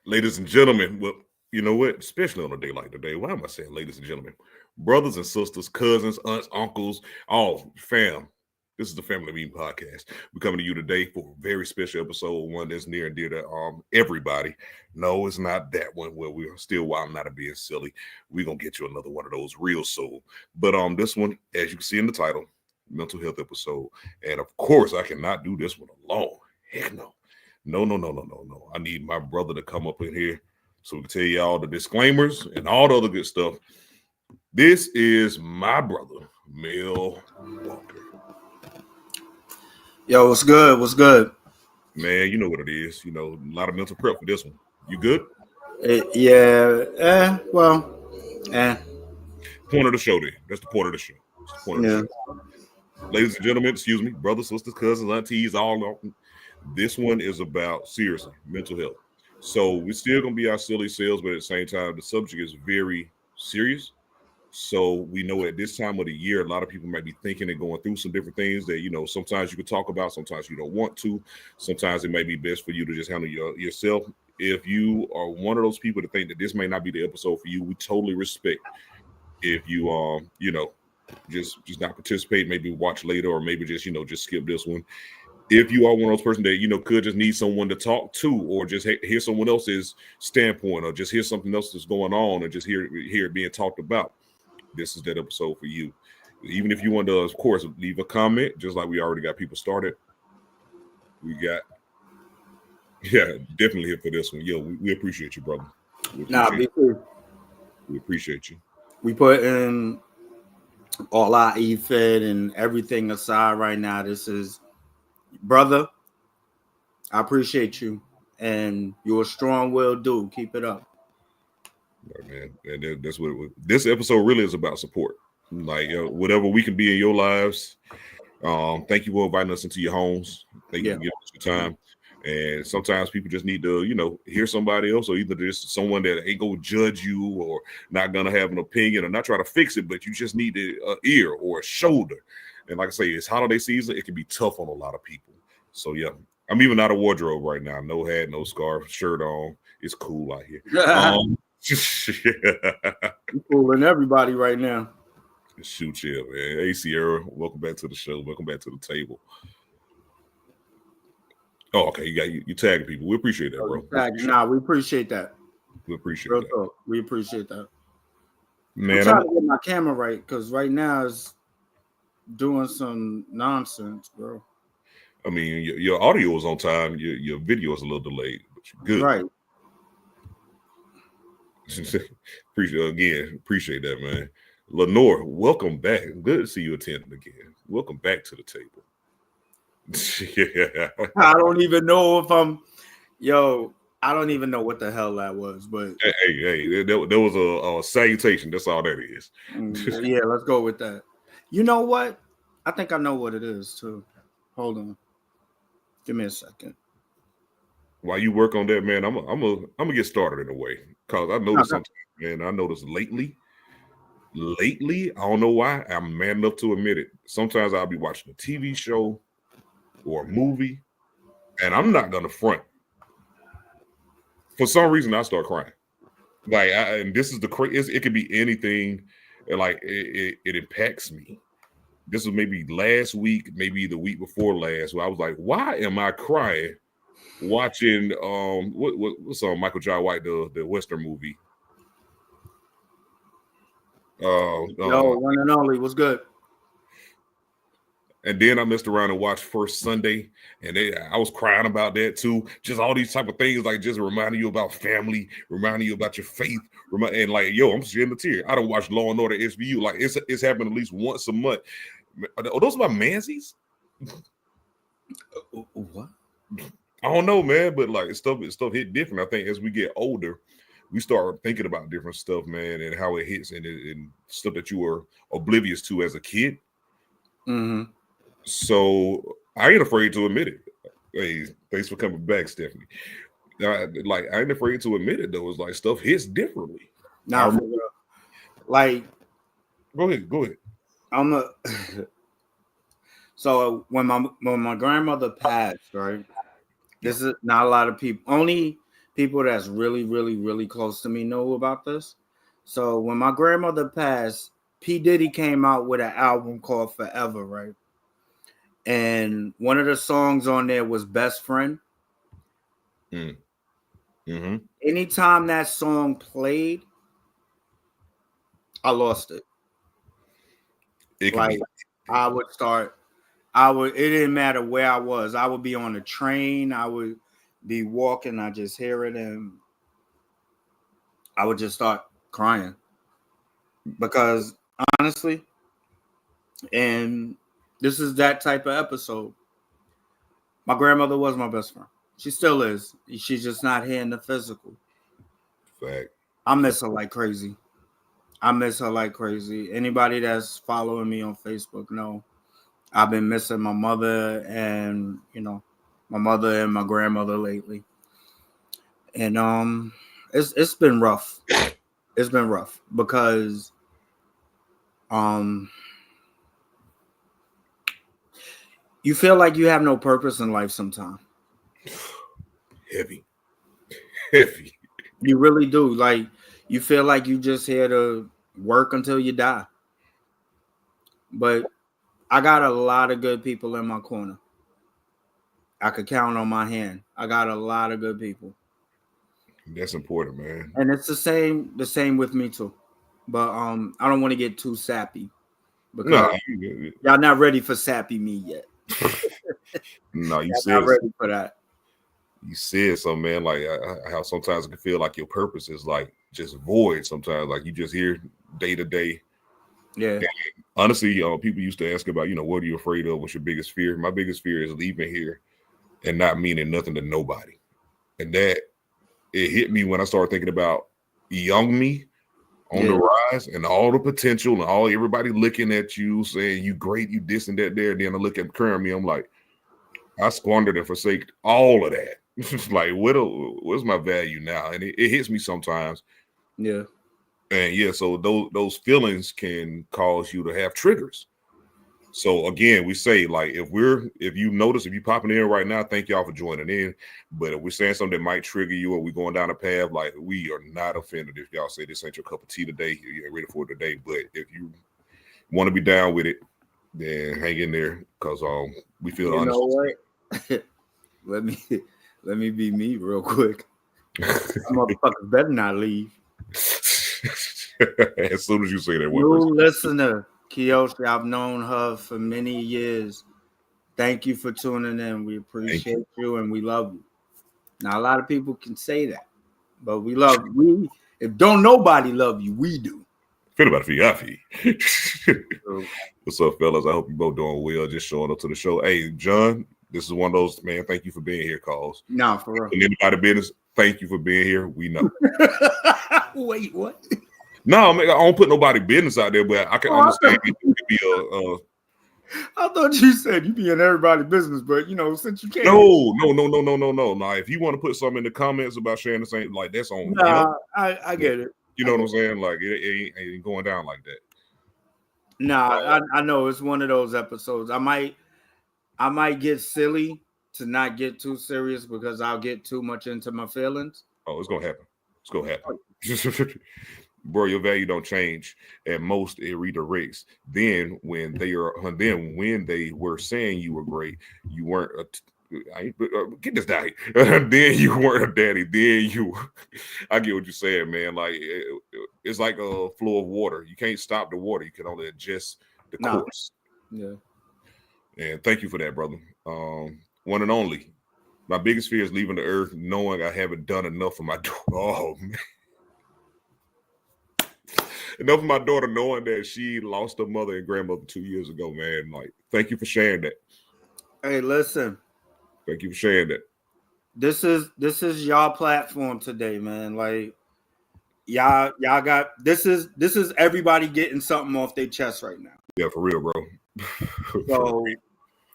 Ladies and gentlemen, well, you know what? Especially on a day like today, why am I saying ladies and gentlemen? Brothers and sisters, cousins, aunts, uncles, all fam. This is the Family Meeting Podcast. We're coming to you today for a very special episode, one that's near and dear to everybody. No, it's not that one where we're still wilding out of being silly. We're gonna get you another one of those real soon. But this one, as you can see in the title, mental health episode. And of course, I cannot do this one alone. Heck no. No. I need my brother to come up in here so we can tell you all the disclaimers and all the other good stuff. This is my brother, Mel Walker. Yo, what's good? What's good? Man, you know what it is. You know, a lot of mental prep for this one. You good? Point of the show then. That's the point of the show. That's the point of the show. Ladies and gentlemen, excuse me, brothers, sisters, cousins, aunties, all. This one is about, seriously, mental health. So we're still going to be our silly selves, but at the same time, the subject is very serious. So we know at this time of the year, a lot of people might be thinking and going through some different things that, you know, sometimes you can talk about, sometimes you don't want to. Sometimes it may be best for you to just handle yourself. If you are one of those people that think that this may not be the episode for you, we totally respect if you, just not participate, maybe watch later, or maybe just, just skip this one. If you are one of those persons that, could just need someone to talk to, or just hear someone else's standpoint, or just hear something else that's going on, and just hear it being talked about, this is that episode for you. Even if you want to, of course, leave a comment, just like we already got people started. Definitely here for this one. Yo, we appreciate you, brother. We appreciate you. We put in all our e-fed and everything aside right now. This is, brother, I appreciate you, and you're a strong-willed dude. Keep it up. Right, man. And that's what this episode really is about: support. Like, whatever we can be in your lives. Thank you for inviting us into your homes. Thank you for giving us your time. And sometimes people just need to, hear somebody else, or either just someone that ain't gonna judge you, or not gonna have an opinion, or not try to fix it, but you just need an ear or a shoulder. And like I say, it's holiday season. It can be tough on a lot of people. So yeah, I'm even out of wardrobe right now. No hat, no scarf, shirt on. It's cool out here. You fooling everybody right now. Shoot, yeah, man. Hey, Sierra, welcome back to the show. Welcome back to the table. Oh, okay. You tagging people. We appreciate that, bro. We appreciate that. We appreciate that. We appreciate that. Man, I'm trying to get my camera right, because right now it's doing some nonsense, bro. I mean, your audio is on time. Your video is a little delayed, but you're good. Right. Appreciate that, man. Lenore, welcome back. Good to see you attending again. Welcome back to the table. Yeah. I don't even know if I don't even know what the hell that was, but hey, there was a salutation. That's all that is. Yeah, let's go with that. You know what? I think I know what it is too. Hold on. Give me a second. While you work on that, man, I'm gonna get started in a way, because I noticed something, man. I noticed lately, I don't know why, I'm man enough to admit it. Sometimes I'll be watching a TV show or a movie, and I'm not gonna front. For some reason, I start crying. Like, and this is the crazy. It could be anything. Like, it impacts me. This was maybe last week, maybe the week before last, where I was like, "Why am I crying watching what's Michael Jai White, the Western movie?" One and only was good. And then I messed around and watched First Sunday, and I was crying about that too. Just all these type of things, like just reminding you about family, reminding you about your faith, and like, yo, I'm shedding a tear. I don't watch Law and Order SVU. Like, it's happened at least once a month. Are those my Mansies? What? I don't know, man, but like stuff hit different. I think as we get older, we start thinking about different stuff, man, and how it hits, and stuff that you were oblivious to as a kid. Mm-hmm. So I ain't afraid to admit it. Hey, thanks for coming back, Stephanie. I ain't afraid to admit it though. It's like stuff hits differently. Now, like, go ahead. So when my grandmother passed, right? This is not a lot of people. Only people that's really, really, really close to me know about this. So when my grandmother passed, P. Diddy came out with an album called Forever, right? And one of the songs on there was Best Friend. Mm-hmm. Anytime that song played, I lost it. It can Like, be. I would it didn't matter where I was. I would be on the train, I would be walking, I just hear it, and I would just start crying. Because honestly, and this is that type of episode. My grandmother was my best friend. She still is. She's just not here in the physical. Fact. I miss her like crazy. Anybody that's following me on Facebook know I've been missing my mother and my grandmother lately. And it's been rough. It's been rough because you feel like you have no purpose in life sometimes. Heavy. You really do. Like, you feel like you just here to work until you die. But I got a lot of good people in my corner. I could count on my hand. I got a lot of good people. That's important, man. And it's the same with me too. But I don't want to get too sappy because y'all not ready for sappy me yet. No, you y'all said not ready for that. You said so, man. Like how sometimes it can feel like your purpose is like just void. Sometimes, like you just hear day to day. Yeah. And honestly, people used to ask about, what are you afraid of? What's your biggest fear? My biggest fear is leaving here and not meaning nothing to nobody. And that it hit me when I started thinking about young me on the rise and all the potential and all everybody looking at you saying you great, you this and that there. And then I look at current me, I'm like, I squandered and forsake all of that. Like, what's my value now? And it hits me sometimes. Yeah. And yeah, so those feelings can cause you to have triggers. So again, we say, like, if you popping in right now, thank y'all for joining in. But if we're saying something that might trigger you or we going down a path, like, we are not offended if y'all say this ain't your cup of tea today, you ain't ready for it today. But if you want to be down with it, then hang in there because we feel you honest. know what? let me be me real quick. Motherfuckers better not leave. As soon as you say that, new listener, Kiyoshi, I've known her for many years. Thank you for tuning in. We appreciate you and we love you. Now, a lot of people can say that, but if don't nobody love you, we do. Feel about it, What's up, fellas? I hope you both doing well. Just showing up to the show. Hey, John, this is one of those, man. Thank you for being here, calls. Nah, for real. And anybody business, thank you for being here. We know. Wait, what? No, I don't put nobody business out there, but I can understand it could be I thought you said you be in everybody's business, but since you can't. No. Now, if you want to put something in the comments about sharing the same, like that's on. Nah, I get it. You know what I'm saying? Like it ain't going down like that. Nah, I know it's one of those episodes. I might get silly to not get too serious because I'll get too much into my feelings. Oh, it's gonna happen. It's gonna happen. Bro, your value don't change. At most, it redirects. Then when they were saying you were great, you weren't. Get this down here. Then you weren't a daddy. Then I get what you're saying, man. Like it's like a flow of water. You can't stop the water. You can only adjust the course. Yeah. And thank you for that, brother. One and only. My biggest fear is leaving the earth, knowing I haven't done enough for my daughter. Oh man. Enough of my daughter knowing that she lost her mother and grandmother 2 years ago, man. Like, thank you for sharing that. Hey, listen. Thank you for sharing that. This is y'all platform today, man. Like, y'all got this is everybody getting something off their chest right now. Yeah, for real, bro. So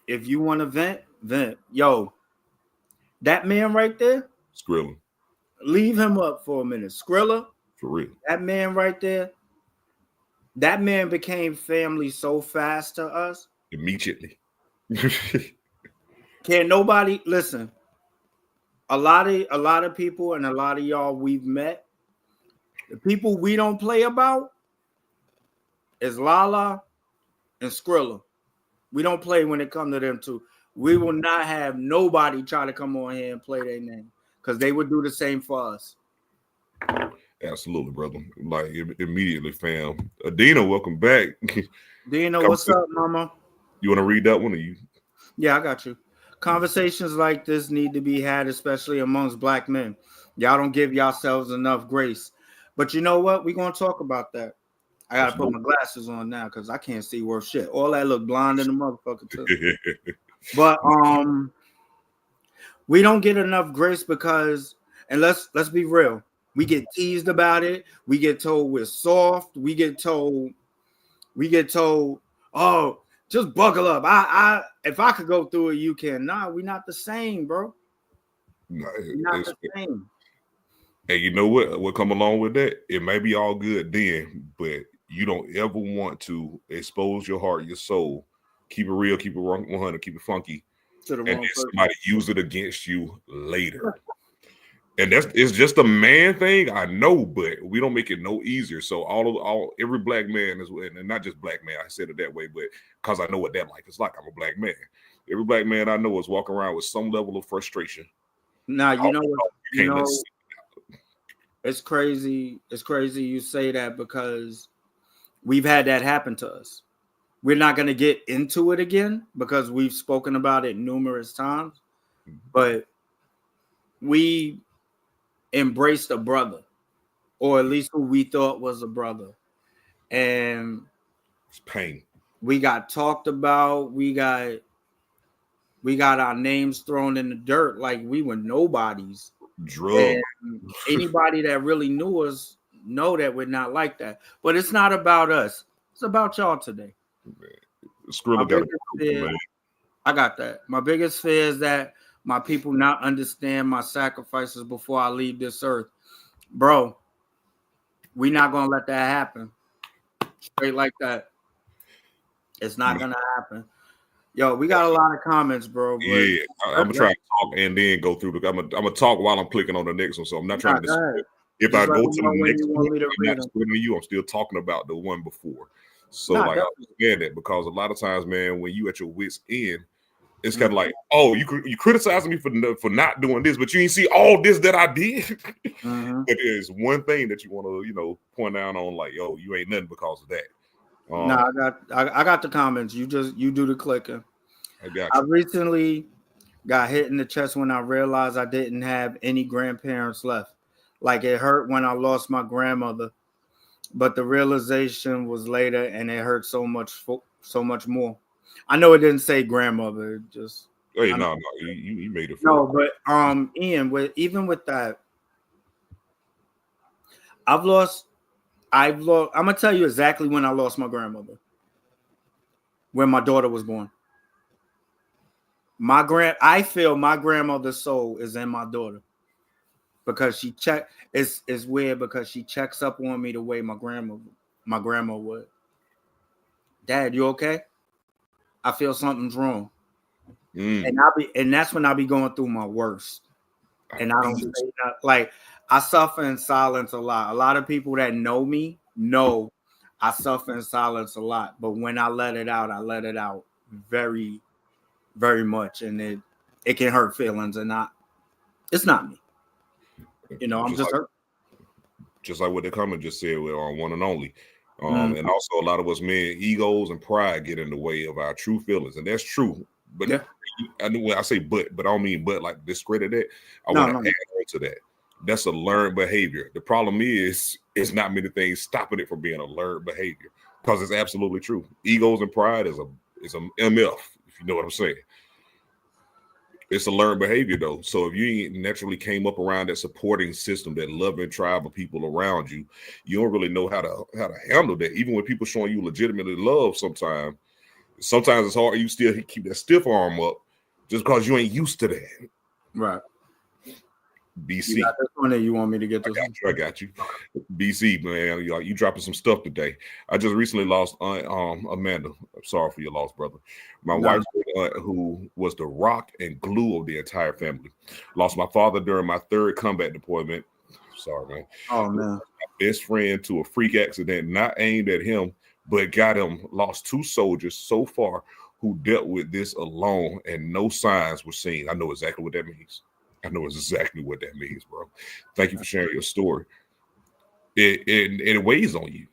if you want to vent. Yo, that man right there, Skrilla. Leave him up for a minute. Skrilla. For real. That man right there. That man became family so fast to us. Immediately. Can't nobody listen. a lot of people and a lot of y'all we've met. The people we don't play about is Lala and Skrilla. We don't play when it comes to them two. We will not have nobody try to come on here and play their name because they would do the same for us. Absolutely, brother. Like immediately, fam. Adina, welcome back. Dina, what's up, mama? You want to read that one, or you? Yeah, I got you. Conversations like this need to be had, especially amongst black men. Y'all don't give yourselves enough grace. But you know what? We're gonna talk about that. I gotta put my glasses on now because I can't see worth shit. All that look blind in the motherfucker too. But we don't get enough grace because, and let's be real, we get teased about it. We get told we're soft. We get told, oh, just buckle up. If I could go through it, you can. Nah, we're not the same, bro. No, we're not the same. And you know what? What come along with that? It may be all good then, but you don't ever want to expose your heart, your soul, keep it real, keep it 100, keep it funky, and then somebody use it against you later. And it's just a man thing, I know, but we don't make it no easier. So every black man is, and not just black man, I said it that way, but because I know what that life is like. I'm a black man. Every black man I know is walking around with some level of frustration. Now you know what? It's crazy. It's crazy you say that because we've had that happen to us. We're not going to get into it again because we've spoken about it numerous times, but we embraced a brother, or at least who we thought was a brother. And it's pain. We got talked about. We got our names thrown in the dirt like we were nobodies. Drug. Anybody that really knew us know that we're not like that. But it's not about us. It's about y'all today. I got that. My biggest fear is that my people not understand my sacrifices before I leave this earth. Bro, we're not going to let that happen. Straight like that. It's not going to happen. Yo, we got a lot of comments, bro. Yeah, I'm gonna try to talk and then go through the. I'm gonna talk while I'm clicking on the next one, so I'm not trying to. If I go to the next one, I'm not splitting you. I'm still talking about the one before. So I understand that because a lot of times, man, when you at your wits end, it's kind of like, oh, you criticizing me for not doing this, but you ain't see all this that I did. But there's one thing that you want to point down on, like, yo, you ain't nothing because of that. I got the comments. You do the clicking. I recently got hit in the chest when I realized I didn't have any grandparents left. Like it hurt when I lost my grandmother, but the realization was later, and it hurt so much more. I know it didn't say grandmother. It just you made it. No, but Ian, even with that, I'm gonna tell you exactly when I lost my grandmother. When my daughter was born. I feel my grandmother's soul is in my daughter because it's weird because she checks up on me the way my grandma would. Dad, you okay? I feel something's wrong. And that's when I be going through my worst. And I don't say that, like I suffer in silence a lot. A lot of people that know me know I suffer in silence a lot. But when I let it out very, very much. And it can hurt feelings, and it's not me. I'm just hurt. Just like what the comment just said, we're on one and only. And also a lot of us men, egos and pride get in the way of our true feelings. And that's true. But I know when I say but I don't mean but like discredit it. I want to add on to that. That's a learned behavior. The problem is it's not many things stopping it from being a learned behavior because it's absolutely true. Egos and pride is a MF, if you know what I'm saying. It's a learned behavior though. So if you naturally came up around that supporting system, that loving tribe of people around you, you don't really know how to handle that. Even when people showing you legitimately love, sometimes it's hard. You still keep that stiff arm up just because you ain't used to that. Right. BC. You got this one, or you want me to get this one? I got you. BC, man, you dropping some stuff today. I just recently lost Amanda. I'm sorry for your loss, brother. My wife's aunt, who was the rock and glue of the entire family. Lost my father during my 3rd combat deployment. Sorry, man. Oh, man. My best friend to a freak accident, not aimed at him, but got him. Lost 2 soldiers so far who dealt with this alone, and no signs were seen. I know exactly what that means. I know exactly what that means, bro. Thank you for sharing your story. It weighs on you.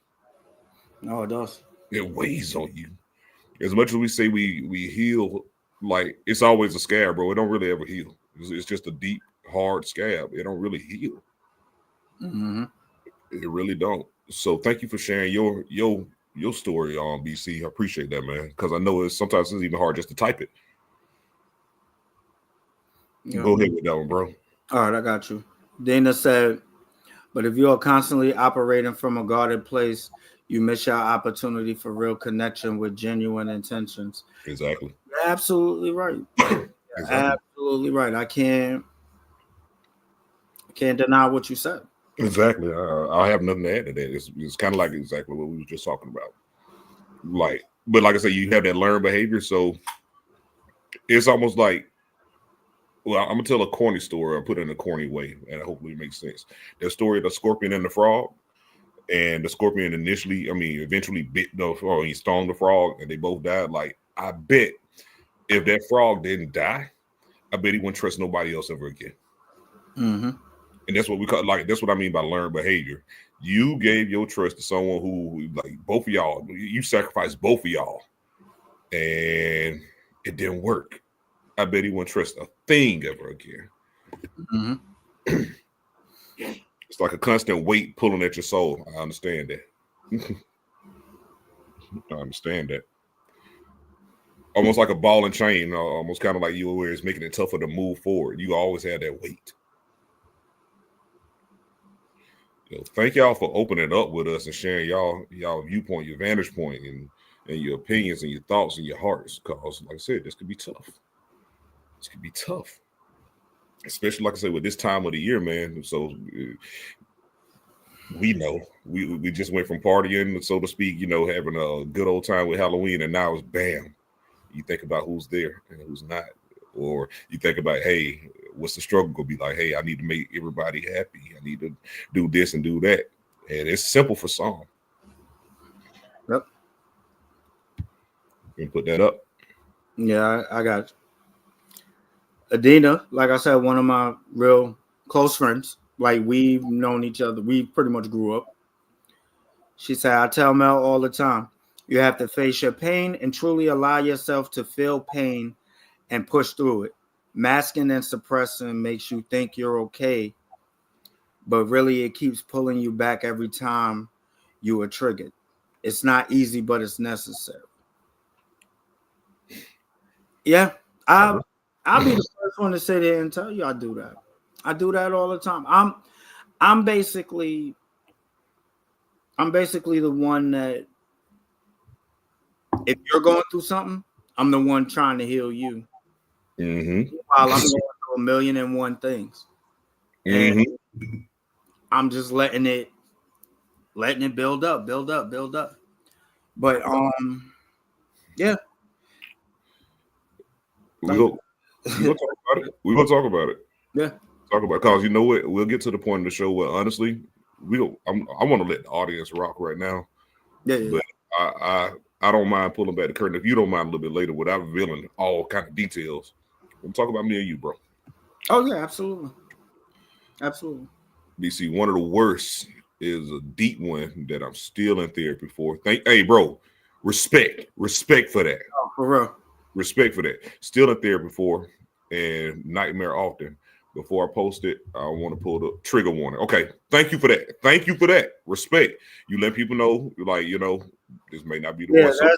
No, it does. It weighs on you. As much as we say we heal, like it's always a scab, bro. It don't really ever heal. It's just a deep, hard scab. It don't really heal. Mm-hmm. It really don't. So thank you for sharing your story on BC. I appreciate that, man. Because I know sometimes it's even hard just to type it. Yeah. Go ahead with that one, bro. All right, I got you. Dana said, but if you are constantly operating from a guarded place, you miss your opportunity for real connection with genuine intentions. Exactly. You're absolutely right. Exactly. Absolutely right. I can't deny what you said. Exactly. I have nothing to add to that. It's kind of like exactly what we were just talking about. But like I said, you have that learned behavior, so it's almost like, well, I'm gonna tell a corny story. I'll put it in a corny way, and hopefully it makes sense. The story of the scorpion and the frog, and the scorpion eventually bit or he stung the frog, and they both died. Like, I bet if that frog didn't die, I bet he wouldn't trust nobody else ever again. Mm-hmm. And that's what we call, like, that's what I mean by learned behavior. You gave your trust to someone who, like, both of y'all, you sacrificed both of y'all, and it didn't work. I bet he wouldn't trust a thing ever again. Mm-hmm. It's like a constant weight pulling at your soul. I understand that. I understand that. Almost like a ball and chain, almost kind of like you, where it's making it tougher to move forward. You always have that weight. Thank y'all for opening up with us and sharing y'all viewpoint, your vantage point, and your opinions and your thoughts and your hearts. Because, like I said, this could be tough. This could be tough, especially, like I said, with this time of the year, man. So we know we just went from partying, so to speak, having a good old time with Halloween, and now it's bam. You think about who's there and who's not, or you think about, hey, what's the struggle gonna be like? Hey, I need to make everybody happy. I need to do this and do that, and it's simple for some. Yep. You can put that up. Yeah, I got you. Adina, like I said, one of my real close friends. Like, we've known each other. We pretty much grew up. She said, I tell Mel all the time, you have to face your pain and truly allow yourself to feel pain and push through it. Masking and suppressing makes you think you're okay, but really it keeps pulling you back every time you are triggered. It's not easy, but it's necessary. Yeah, I'll be the first one to sit there and tell you I do that. I do that all the time. I'm basically the one that, if you're going through something, I'm the one trying to heal you. Mm-hmm. While I'm going through 1,000,001 things. Mm-hmm. And I'm just letting it build up. But yeah. We're gonna talk about it. We're gonna talk about it. Yeah. Talk about it, because you know what? We'll get to the point of the show where, honestly, I want to let the audience rock right now. Yeah. But I don't mind pulling back the curtain, if you don't mind, a little bit later, without revealing all kind of details. We'll talk about me and you, bro. Oh yeah, absolutely. BC, one of the worst is a deep one that I'm still in therapy for. Hey, bro, respect for that. Oh, for real. Respect for that. Still in therapy for, and nightmare often. Before I post it, I want to pull the trigger warning. Okay, thank you for that. Respect. You let people know, like, this may not be the one. So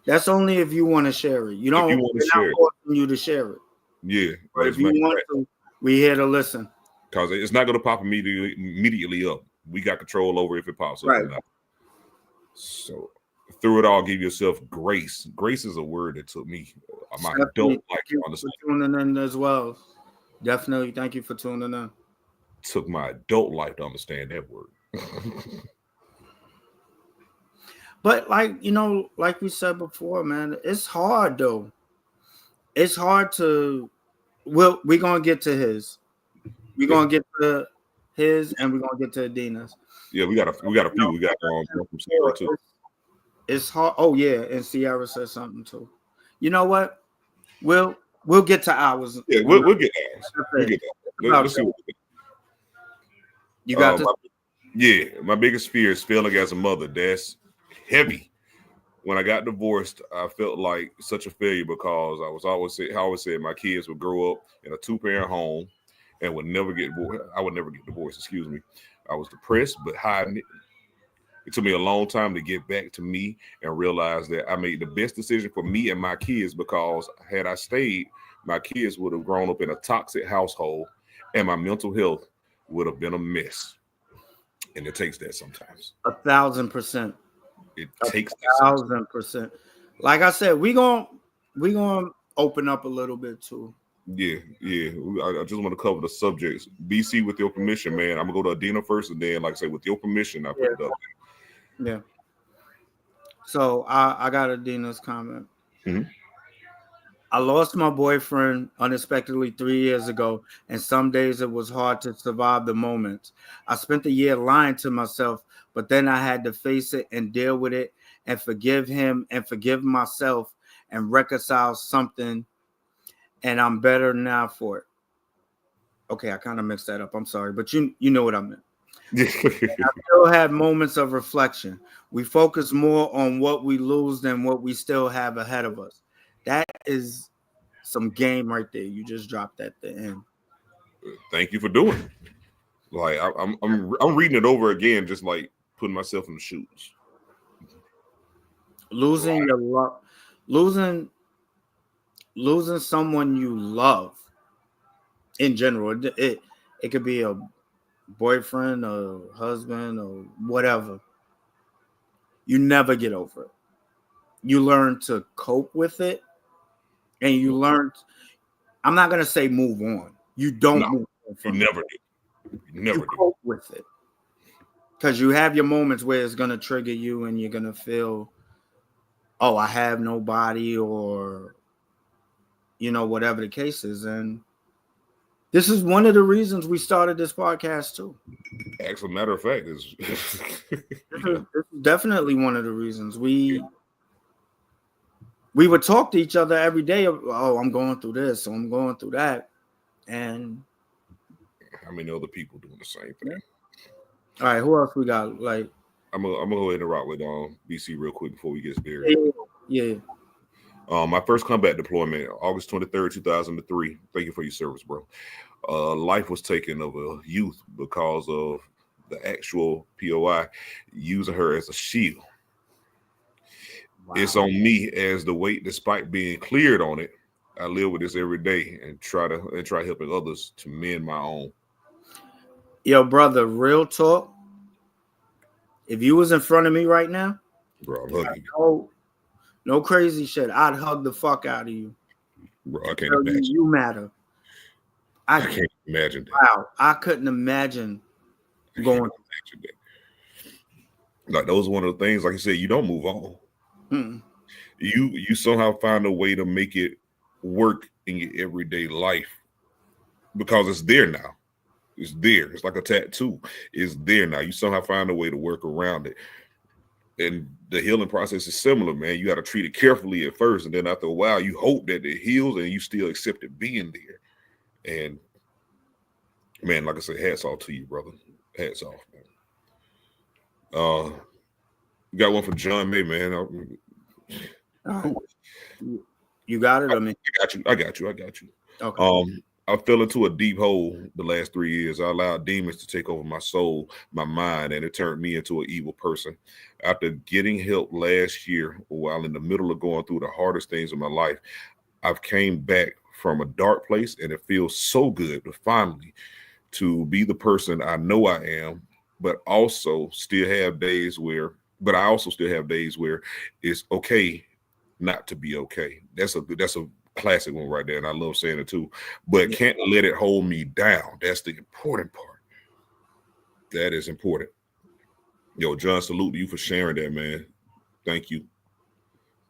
that's only if you want to share it. You don't. We're not forcing you to share it. Yeah, but if you want to, we're here to listen. Because it's not going to pop immediately up. We got control over if it pops up or not. So through it all, give yourself grace. Grace is a word that took me. I don't like to understand. Tuning in as well. Definitely, thank you for tuning in. took my adult life to understand that word. But like like we said before, man, it's hard though. It's hard to. Well, we're gonna get to his. We're gonna get to his, and we're gonna get to Adina's. Yeah, we got a few. We got from Sierra too. It's hard. Oh yeah, and Sierra said something too. You know what? We'll get to ours. Yeah, we'll get ours. We'll get that. Let's see what we get. You got this? My biggest fear is failing as a mother. That's heavy. When I got divorced, I felt like such a failure because I always said my kids would grow up in a 2-parent home and would never get divorced. I would never get divorced. Excuse me. I was depressed, but hiding it. It took me a long time to get back to me and realize that I made the best decision for me and my kids, because had I stayed, my kids would have grown up in a toxic household and my mental health would have been a mess. And it takes that sometimes. 1,000%. It takes 1,000%. Like I said, we gonna open up a little bit too. Yeah. I just want to cover the subjects. BC, with your permission, man. I'm gonna go to Adina first, and then, like I say, with your permission, I put it up. Yeah. So I got Adina's comment. Mm-hmm. I lost my boyfriend unexpectedly 3 years ago, and some days it was hard to survive the moment. I spent a year lying to myself, but then I had to face it and deal with it and forgive him and forgive myself and reconcile something, and I'm better now for it. Okay, I kind of mixed that up. I'm sorry, but you know what I meant. I still have moments of reflection. We focus more on what we lose than what we still have ahead of us. That is some game right there. You just dropped at the end. Thank you for doing it. Like I'm reading it over again, just like putting myself in the shoes. Losing your love, losing someone you love. In general, it could be a boyfriend or husband or whatever. You never get over it. You learn to cope with it, and you learn. I'm not gonna say move on. You don't move on from it. Never do. You never do. Cope with it, because you have your moments where it's gonna trigger you, and you're gonna feel, oh, I have nobody, or whatever the case is, and this is one of the reasons we started this podcast too. As a matter of fact, this is definitely one of the reasons we would talk to each other every day. Oh, I'm going through this, so I'm going through that, and how many other people doing the same thing? All right, who else we got? Like, I'm gonna go ahead and rock with BC real quick before we get started. Yeah. My first combat deployment, August 23rd, 2003. Thank you for your service, bro. Life was taken of a youth because of the actual POI using her as a shield. Wow. It's on me as the weight, despite being cleared on it. I live with this every day and try helping others to mend my own. Yo, brother, real talk. If you was in front of me right now, bro, I'm hugging you. No crazy shit. I'd hug the fuck out of you. Bro, I can't imagine. You matter. I can't imagine that. Wow, I couldn't imagine going. Imagine that. Like, those are one of the things, like I said, you don't move on. Mm-mm. You somehow find a way to make it work in your everyday life because it's there now. It's there. It's like a tattoo. It's there now. You somehow find a way to work around it. And the healing process is similar, man. You got to treat it carefully at first, and then after a while, you hope that it heals and you still accept it being there. And man, like I said, hats off to you, brother. Hats off, man. You got one for John May, man. You got it. I mean, I got you. Okay. I fell into a deep hole the last 3 years. I allowed demons to take over my soul, my mind, and it turned me into an evil person. After getting help last year, while in the middle of going through the hardest things in my life, I've came back from a dark place, and it feels so good to finally to be the person I know I am, but also still have days where it's okay not to be okay. That's a classic one right there, and I love saying it too. But can't let it hold me down. That's the important part. That is important. Yo, John, salute to you for sharing that, man. Thank you.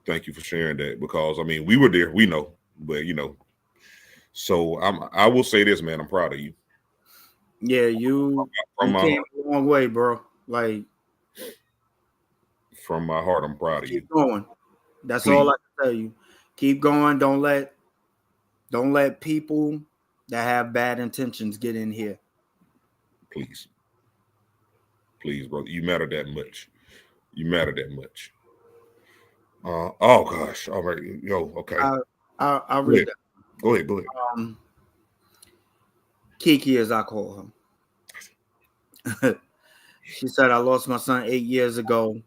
Thank you for sharing that, because I mean, we were there, we know, but so I will say this, man, I'm proud of you. Yeah, you From my came heart, a long way, bro. Like, from my heart, I'm proud of you. keep going. That's Please. all I can tell you. Keep going. Don't let people that have bad intentions get in here. Please. Please, brother. You matter that much. You matter that much. Oh gosh. All right. Yo, okay. I'll Go read ahead. that. Go ahead. Go ahead. Kiki, as I call her. She said, I lost my son 8 years ago.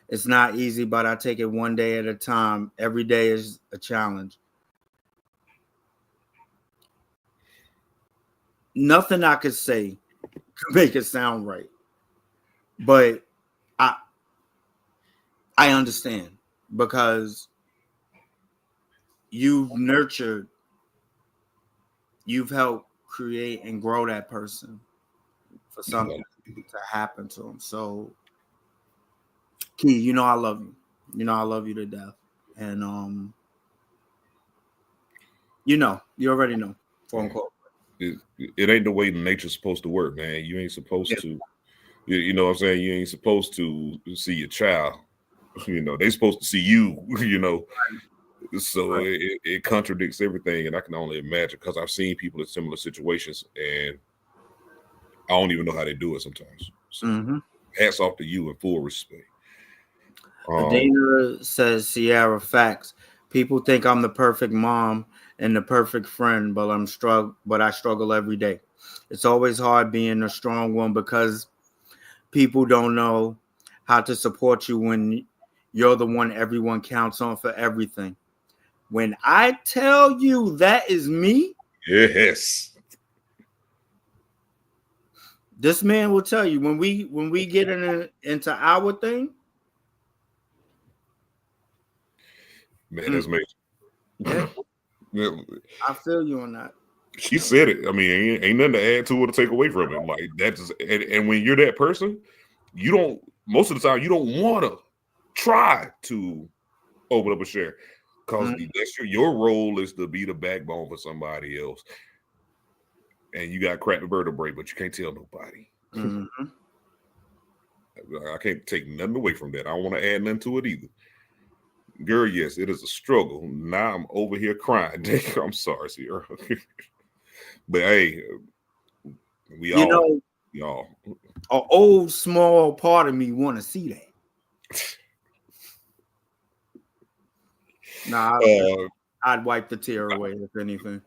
It's not easy, but I take it one day at a time. Every day is a challenge. Nothing I could say could make it sound right. But I understand, because you've nurtured, you've helped create and grow that person for something to happen to them. So, Key, I love you. I love you to death. And you already know. Phone call. It ain't the way nature's supposed to work, man. You ain't supposed to, you know what I'm saying? You ain't supposed to see your child. They supposed to see you, So Right. it contradicts everything. And I can only imagine, because I've seen people in similar situations, and I don't even know how they do it sometimes. So hats off to you in full respect. Adina says, Sierra, facts. People think I'm the perfect mom and the perfect friend, but I struggle every day. It's always hard being a strong one, because people don't know how to support you when you're the one everyone counts on for everything. When I tell you that is me, Yes. this man will tell you, when we get into our thing, Man, that's amazing. Yeah, I feel you on that. She said it. I mean, ain't nothing to add to it or take away from it. Like, that's and when you're that person, you don't, most of the time, you don't want to try to open up a share, because your role is to be the backbone for somebody else, and you got cracked vertebrae, but you can't tell nobody. I can't take nothing away from that. I don't want to add nothing to it either. Girl, yes, it is a struggle. Now I'm over here crying. I'm sorry, Sierra. But hey, y'all, an old small part of me want to see that. Nah, I'd wipe the tear away, if anything.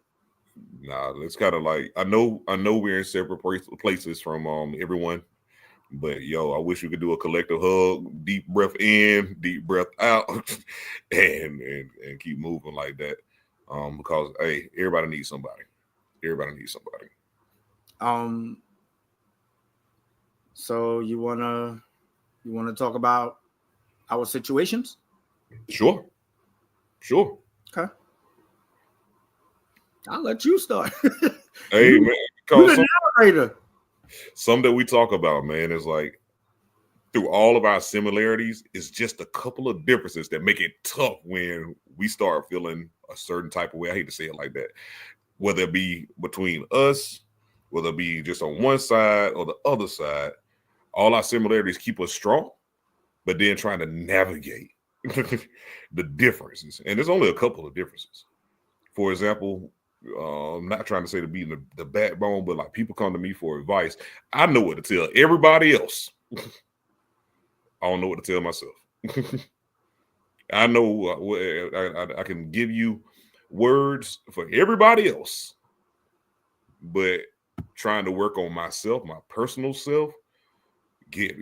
Nah, it's kind of like, I know we're in separate places from everyone, but yo, I wish we could do a collective hug, deep breath in, deep breath out, and keep moving like that. Because hey, everybody needs somebody. Everybody needs somebody. So you wanna talk about our situations? Sure. Okay. I'll let you start. Hey, man, you're the narrator. Some that we talk about, man, is like, through all of our similarities, it's just a couple of differences that make it tough when we start feeling a certain type of way. I hate to say it like that. Whether it be between us, whether it be just on one side or the other side, all our similarities keep us strong, but then trying to navigate the differences. And there's only a couple of differences. For example, I'm not trying to say to be the backbone, but like, people come to me for advice. I know what to tell everybody else. I don't know what to tell myself. I know I can give you words for everybody else, but trying to work on myself, my personal self, get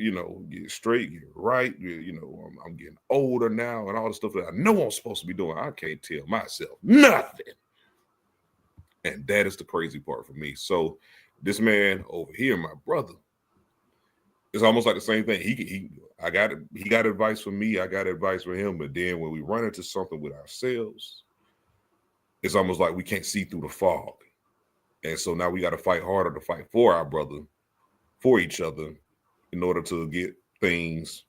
straight, get right. I'm getting older now, and all the stuff that I know I'm supposed to be doing, I can't tell myself nothing. And that is the crazy part for me. So this man over here, my brother, it's almost like the same thing. He got advice from me. I got advice from him. But then when we run into something with ourselves, it's almost like we can't see through the fog. And so now we got to fight harder to fight for our brother for each other in order to get things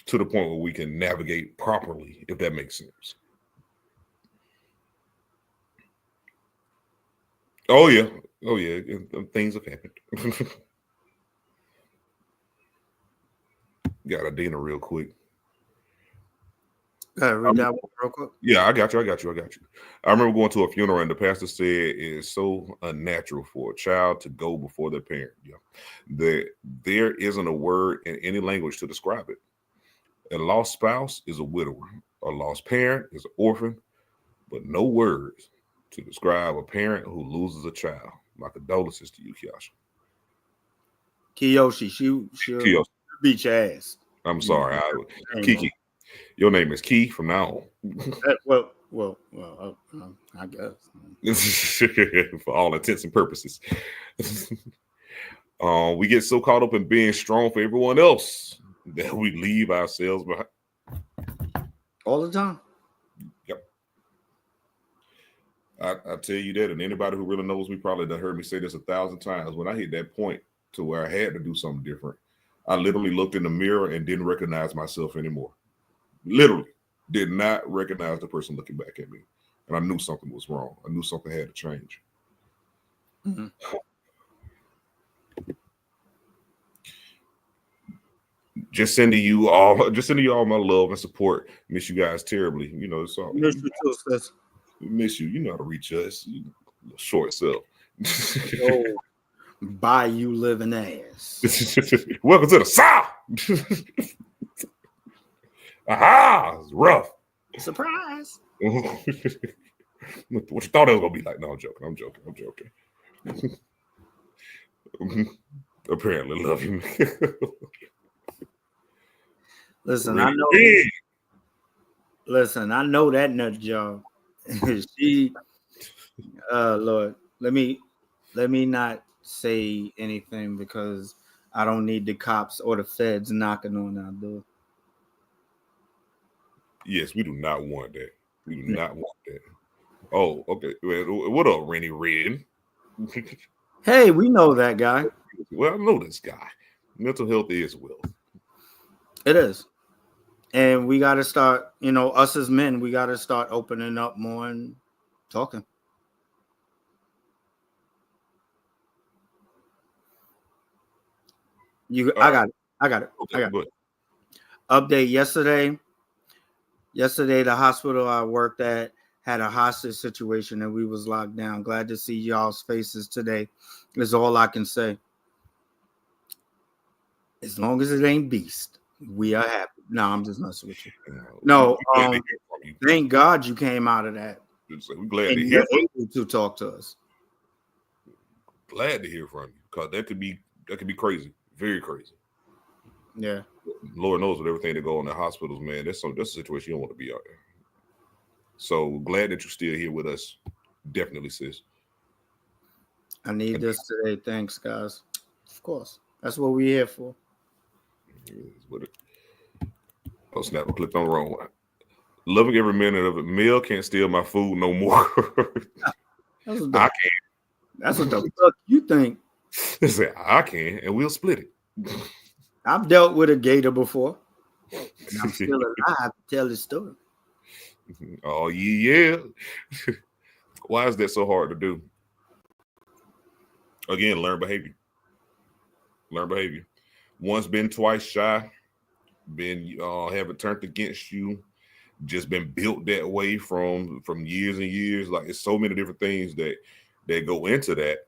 to the point where we can navigate properly, if that makes sense. Oh yeah, things have happened. Got a dinner real quick. Read that one real quick. Yeah, I got you. I remember going to a funeral and the pastor said it's so unnatural for a child to go before their parent. Yeah, there isn't a word in any language to describe it. A lost spouse is a widower. A lost parent is an orphan, but no words to describe a parent who loses a child. My condolences to you, Kiyoshi, she'll beat your ass. I'm sorry. Kiki, your name is Key from now on. Well, I guess. For all intents and purposes. We get so caught up in being strong for everyone else that we leave ourselves behind. All the time. Yep. I tell you that, and anybody who really knows me probably done heard me say this 1,000 times. When I hit that point to where I had to do something different, I literally looked in the mirror and didn't recognize myself anymore. Literally did not recognize the person looking back at me. And I knew something was wrong. I knew something had to change. Mm-hmm. Just sending you all my love and support. Miss you guys terribly. You know, it's all miss you too, sis. We miss you. You know how to reach us. You short self. Oh, bye, you living ass. Welcome to the South. Aha! It's rough. Surprise. What you thought it was gonna be like? No, I'm joking. Apparently, love you. Listen, I know that nut job. She, Lord, let me not say anything because I don't need the cops or the feds knocking on our door. Yes, we do not want that. We do not want that. Oh, okay. What up, Rennie Red? Hey, we know that guy. Well, I know this guy. Mental health is wealth. It is. And we got to start, us as men, we got to start opening up more and talking. I got it. Okay, good. Update yesterday. Yesterday, the hospital I worked at had a hostage situation and we was locked down. Glad to see y'all's faces today. Is all I can say. As long as it ain't beast, we are happy. No, I'm just messing with you. No, thank God you came out of that. We're glad to hear from you to talk to us. Glad to hear from you because that could be crazy, very crazy. Yeah, Lord knows with everything that go on in the hospitals, man. That's a situation you don't want to be out there. So glad that you're still here with us. Definitely, sis. I need this today. Thanks, guys. Of course, that's what we're here for. Oh snap! I clicked on the wrong one. Loving every minute of it. Mel can't steal my food no more. I can't. That's what the fuck you think. I can, and we'll split it. I've dealt with a gator before. And I'm still alive to tell this story. Oh yeah. Why is that so hard to do? Again, learn behavior. Once been, twice shy. Been haven't turned against you. Just been built that way from years and years. Like it's so many different things that go into that.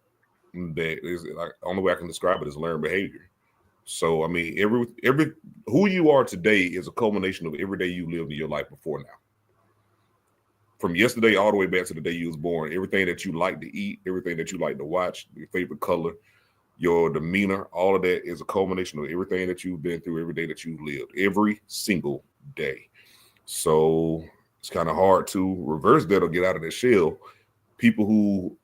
That is like the only way I can describe it is learned behavior. So I mean, every who you are today is a culmination of every day you lived in your life before now. From yesterday all the way back to the day you was born, everything that you like to eat, everything that you like to watch, your favorite color, your demeanor, all of that is a culmination of everything that you've been through every day that you've lived, every single day. So it's kind of hard to reverse that or get out of that shell. People who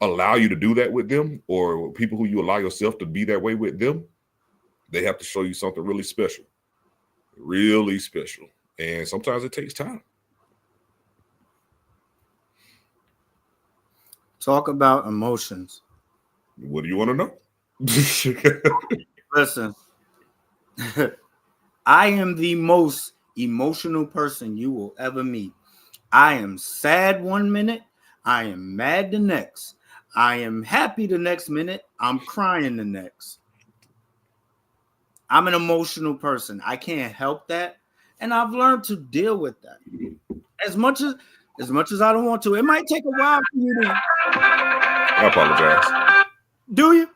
allow you to do that with them, or people who you allow yourself to be that way with them, they have to show you something really special. And sometimes it takes time. Talk about emotions. What do you want to know? Listen, I am the most emotional person you will ever meet. I am sad one minute, I am mad the next. I am happy the next minute, I'm crying the next. I'm an emotional person. I can't help that. And I've learned to deal with that. As much as I don't want to. It might take a while for you to. I apologize. Do you?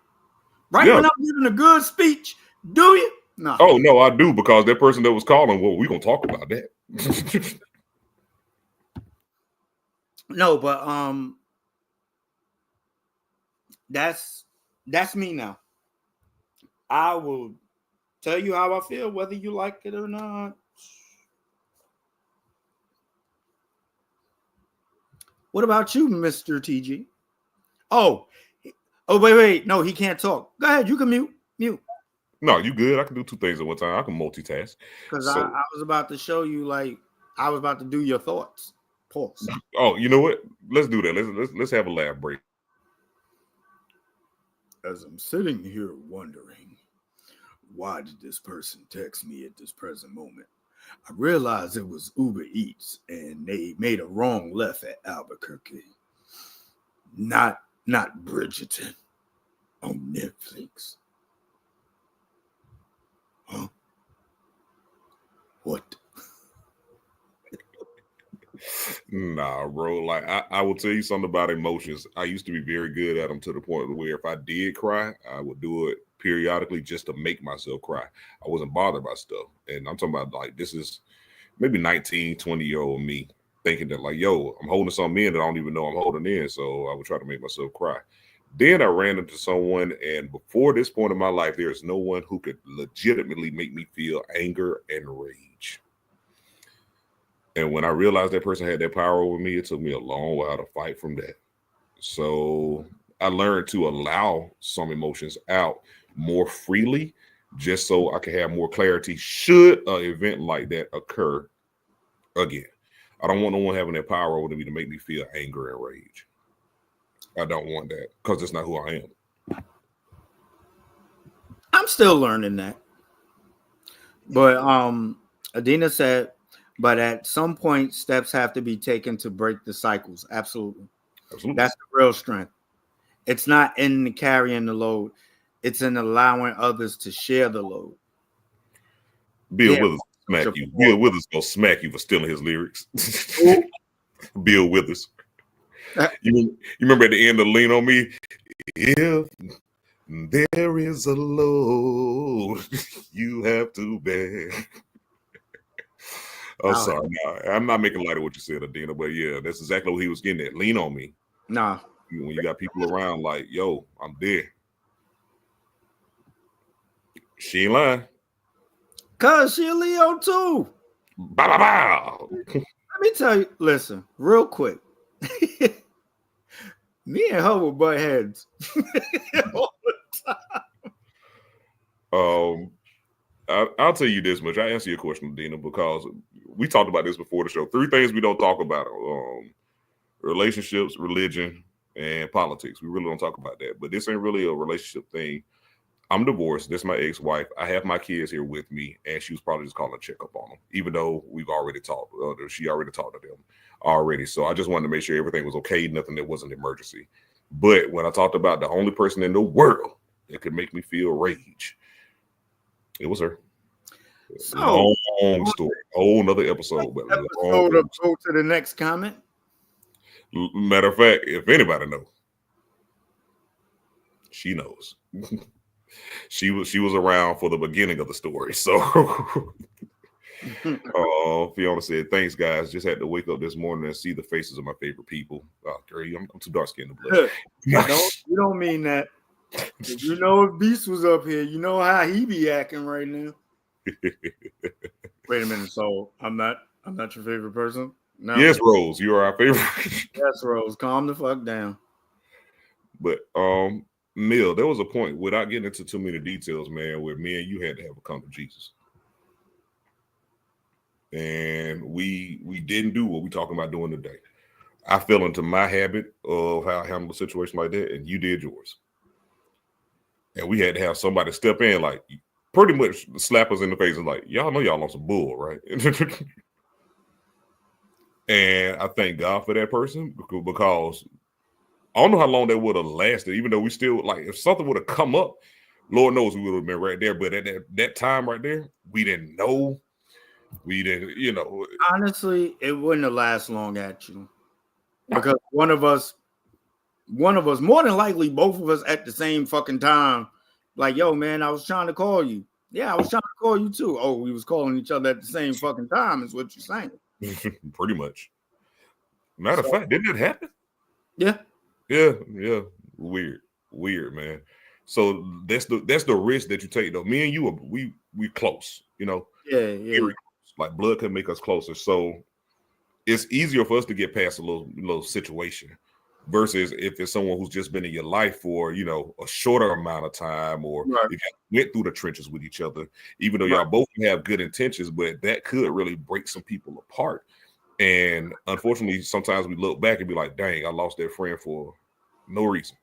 Right Yeah. when I'm giving a good speech, do you? No. Oh no, I do, because that person that was calling, well, we're gonna talk about that. No, but that's me now. I will tell you how I feel, whether you like it or not. What about you, Mr. TG? Oh, wait. No, he can't talk. Go ahead. You can mute. No, you good. I can do two things at one time. I can multitask. Because I was about to show you, like, I was about to do your thoughts. Pause. Oh, you know what? Let's do that. Let's have a laugh break. As I'm sitting here wondering, why did this person text me at this present moment? I realized it was Uber Eats and they made a wrong left at Albuquerque. Not Bridgerton on Netflix. Huh? What? Nah, bro. Like I will tell you something about emotions. I used to be very good at them, to the point where if I did cry, I would do it periodically just to make myself cry. I wasn't bothered by stuff. And I'm talking about, like, this is maybe 19, 20-year-old me thinking that, like, yo, I'm holding something in that I don't even know I'm holding in. So I would try to make myself cry. Then I ran into someone, and before this point in my life, there is no one who could legitimately make me feel anger and rage. And when I realized that person had that power over me, it took me a long while to fight from that. So I learned to allow some emotions out more freely, just so I can have more clarity should an event like that occur again. I don't want no one having that power over me to make me feel anger and rage. I don't want that, because that's not who I am. I'm still learning that. But Adina said, but at some point, steps have to be taken to break the cycles. Absolutely. That's the real strength. It's not in carrying the load. It's in allowing others to share the load. Bill Withers smack you. Bill Withers gonna smack you for stealing his lyrics. Bill Withers. You remember at the end of Lean on Me? If there is a load you have to bear. I'm sorry. Nah, I'm not making light of what you said, Adina, but yeah, that's exactly what he was getting at. Lean on me. Nah. When you got people around like, yo, I'm there. She ain't lying. Cause she a Leo too. Bow, bow, bow. Let me tell you, listen, real quick. Me and her will butt heads all the time. I'll tell you this much. I answer your question, Dina, because we talked about this before the show. 3 things we don't talk about: relationships, religion, and politics. We really don't talk about that. But this ain't really a relationship thing. I'm divorced. This is my ex-wife. I have my kids here with me, and she was probably just calling to check up on them, even though we've already talked. She already talked to them already. So I just wanted to make sure everything was okay, nothing that wasn't an emergency. But when I talked about the only person in the world that could make me feel rage, it was her. So, long story, whole another episode. But go to the next comment. Matter of fact, if anybody knows, she knows. She was around for the beginning of the story. So Fiona said, "Thanks, guys. Just had to wake up this morning and see the faces of my favorite people." Oh, girl, I'm too dark skinned to blush. You don't mean that. You know, if Beast was up here, you know how he be acting right now. Wait a minute. So I'm not your favorite person? No. Yes, Rose, you are our favorite. Yes, Rose. Calm the fuck down. But Neil, there was a point, without getting into too many details, man, where me and you had to have a come to Jesus. And we didn't do what we're talking about doing today. I fell into my habit of how I handle a situation like that, and you did yours. And we had to have somebody step in, like pretty much slap us in the face and like, y'all know y'all on some bull, right? And I thank God for that person because I don't know how long that would have lasted, even though we still, like, if something would have come up, Lord knows we would have been right there. But at that time right there, we didn't know. We didn't, you know. Honestly, it wouldn't have lasted long at you. Because one of us, more than likely, both of us at the same fucking time, like, yo, man, I was trying to call you. Yeah, I was trying to call you too. Oh, we was calling each other at the same fucking time, is what you're saying. Pretty much. Matter of fact, didn't it happen? Yeah. Yeah. Weird, man. So that's the risk that you take, though. Me and you we close, you know. Yeah. Close. Like blood can make us closer. So it's easier for us to get past a little situation versus if it's someone who's just been in your life for, you know, a shorter amount of time, or if you went through the trenches with each other, even though y'all both have good intentions, but that could really break some people apart. And unfortunately, sometimes we look back and be like, dang, I lost that friend for no reason.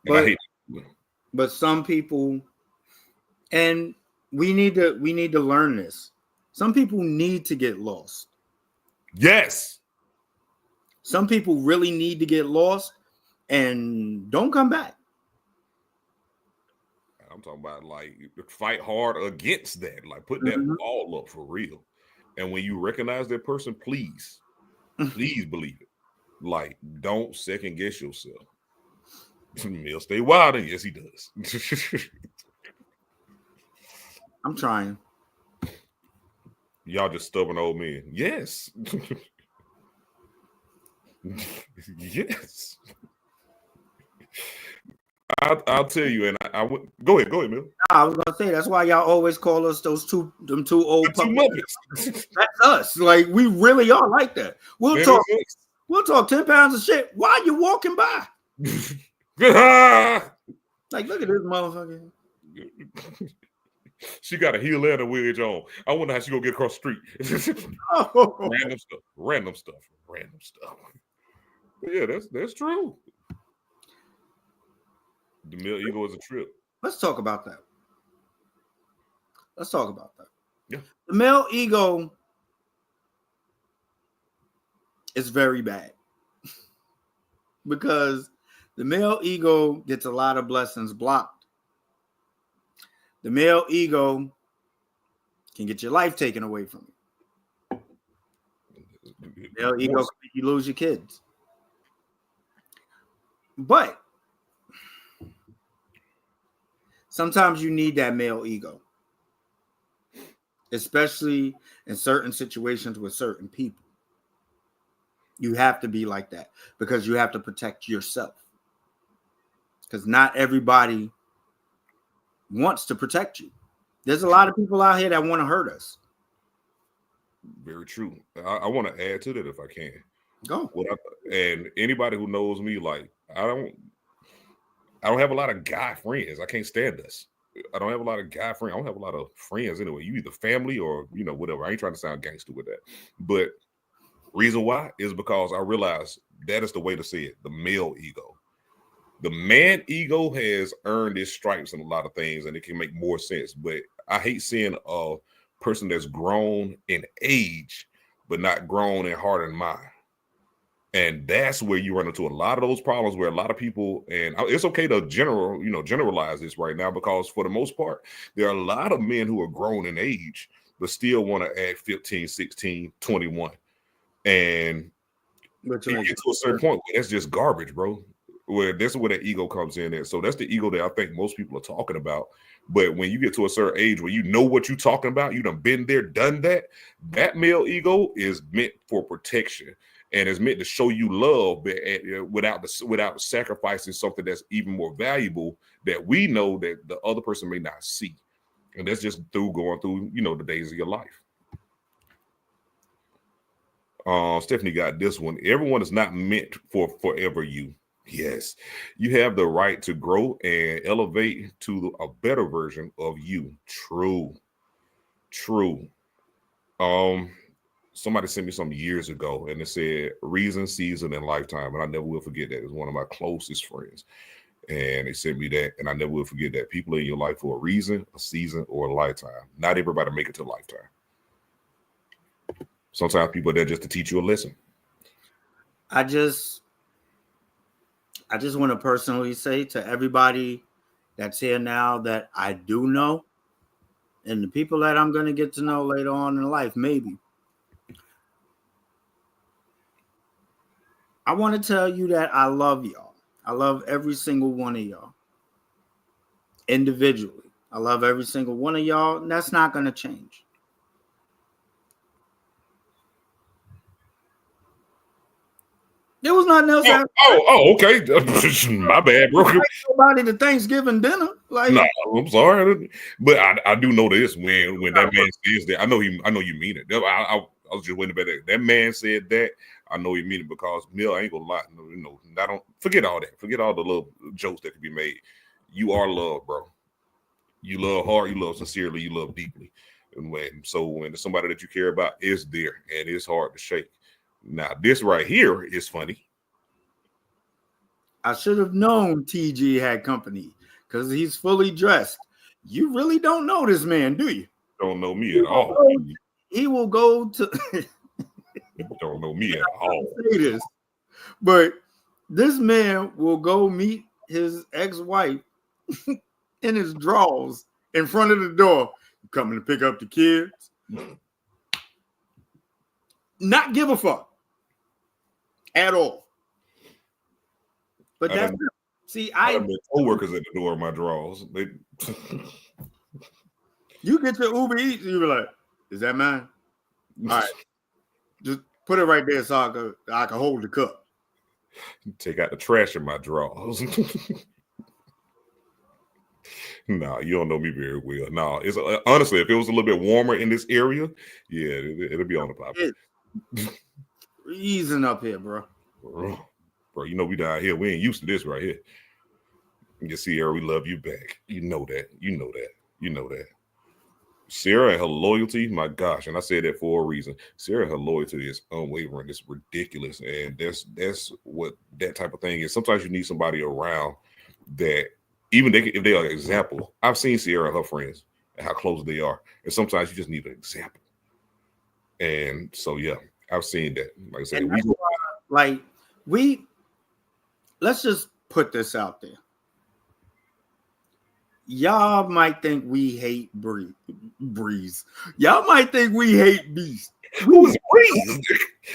And I hate it. But some people, and we need to learn this. Some people need to get lost. Yes. Some people really need to get lost and don't come back. I'm talking about like fight hard against that, like put that all up for real. And when you recognize that person, please believe it. Like, don't second guess yourself. He'll stay wild, and yes, he does. I'm trying. Y'all just stubborn old men. Yes. Yes. I'll tell you, and I would go ahead, Mill. I was gonna say that's why y'all always call us them two old Muppets. That's us. Like, we really are like that. We'll talk 10 pounds of shit while you're walking by. Like, look at this motherfucker. She got a heel and a wedge on. I wonder how she gonna get across the street. Random stuff. Yeah, that's true. The male ego is a trip. Let's talk about that. Yeah. The male ego is very bad because the male ego gets a lot of blessings blocked. The male ego can get your life taken away from you. The male ego can make you lose your kids. But sometimes you need that male ego, especially in certain situations with certain people. You have to be like that because you have to protect yourself. Because not everybody wants to protect you. There's a lot of people out here that want to hurt us. Very true. I want to add to that if I can. Go. And anybody who knows me, like, I don't have a lot of guy friends. I can't stand this. I don't have a lot of guy friends. I don't have a lot of friends anyway. You either family or, you know, whatever. I ain't trying to sound gangster with that. But reason why is because I realize that is the way to see it. The male ego. The man ego has earned its stripes in a lot of things, and it can make more sense. But I hate seeing a person that's grown in age, but not grown in heart and mind. And that's where you run into a lot of those problems where a lot of people, and it's okay to generalize this right now, because for the most part, there are a lot of men who are grown in age, but still want to act 15, 16, 21. And you get to a certain point where that's just garbage, bro. Where that's where that ego comes in. And so that's the ego that I think most people are talking about. But when you get to a certain age where you know what you're talking about, you done been there, done that, that male ego is meant for protection. And it's meant to show you love, but without sacrificing something that's even more valuable that we know that the other person may not see. And that's just through going through, you know, the days of your life. Stephanie got this one. Everyone is not meant for forever you. Yes, you have the right to grow and elevate to a better version of you. True. Somebody sent me some years ago, and it said reason, season, and lifetime, and I never will forget that. It's one of my closest friends. And they sent me that, and I never will forget that. People in your life for a reason, a season, or a lifetime. Not everybody make it to a lifetime. Sometimes people are there just to teach you a lesson. I just want to personally say to everybody that's here now that I do know, and the people that I'm going to get to know later on in life, maybe. I want to tell you that I love y'all. I love every single one of y'all. Individually. I love every single one of y'all, and that's not going to change. There was nothing else. Okay. My bad, bro. Nobody to Thanksgiving dinner. Like, no, I'm sorry, but I do know this when that man says that. I know you mean it. I was just waiting about that. That man said that. I know you mean it because Mill, I ain't gonna lie. I don't forget all that. Forget all the little jokes that can be made. You are loved, bro. You love hard. You love sincerely. You love deeply. And when somebody that you care about is there, and it's hard to shake. Now, this right here is funny. I should have known TG had company because he's fully dressed. You really don't know this man, do you? Don't know me at all. He will go to. Don't know me at all. Say this, but this man will go meet his ex-wife in his drawers in front of the door. You coming to pick up the kids? Not give a fuck at all. But that's see, I have co-workers at the door of my drawers. You get your Uber Eats, you be like, "Is that mine?" All right, just put it right there so I can hold the cup. Take out the trash in my drawers. No, you don't know me very well. No, it's honestly, if it was a little bit warmer in this area, yeah, it'll be on the pop. Freezing up here, bro. Bro, you know we down here. We ain't used to this right here. You see, Sierra, we love you back. You know that. You know that. You know that. Sarah and her loyalty, my gosh, and I said that for a reason. Sarah and her loyalty is unwavering. It's ridiculous, and that's what that type of thing is. Sometimes you need somebody around that, even if they are an example. I've seen Sierra and her friends and how close they are, and sometimes you just need an example. And so, yeah, I've seen that. Like I said, let's just put this out there. Y'all might think we hate Breeze. Y'all might think we hate Beast. Who's Breeze?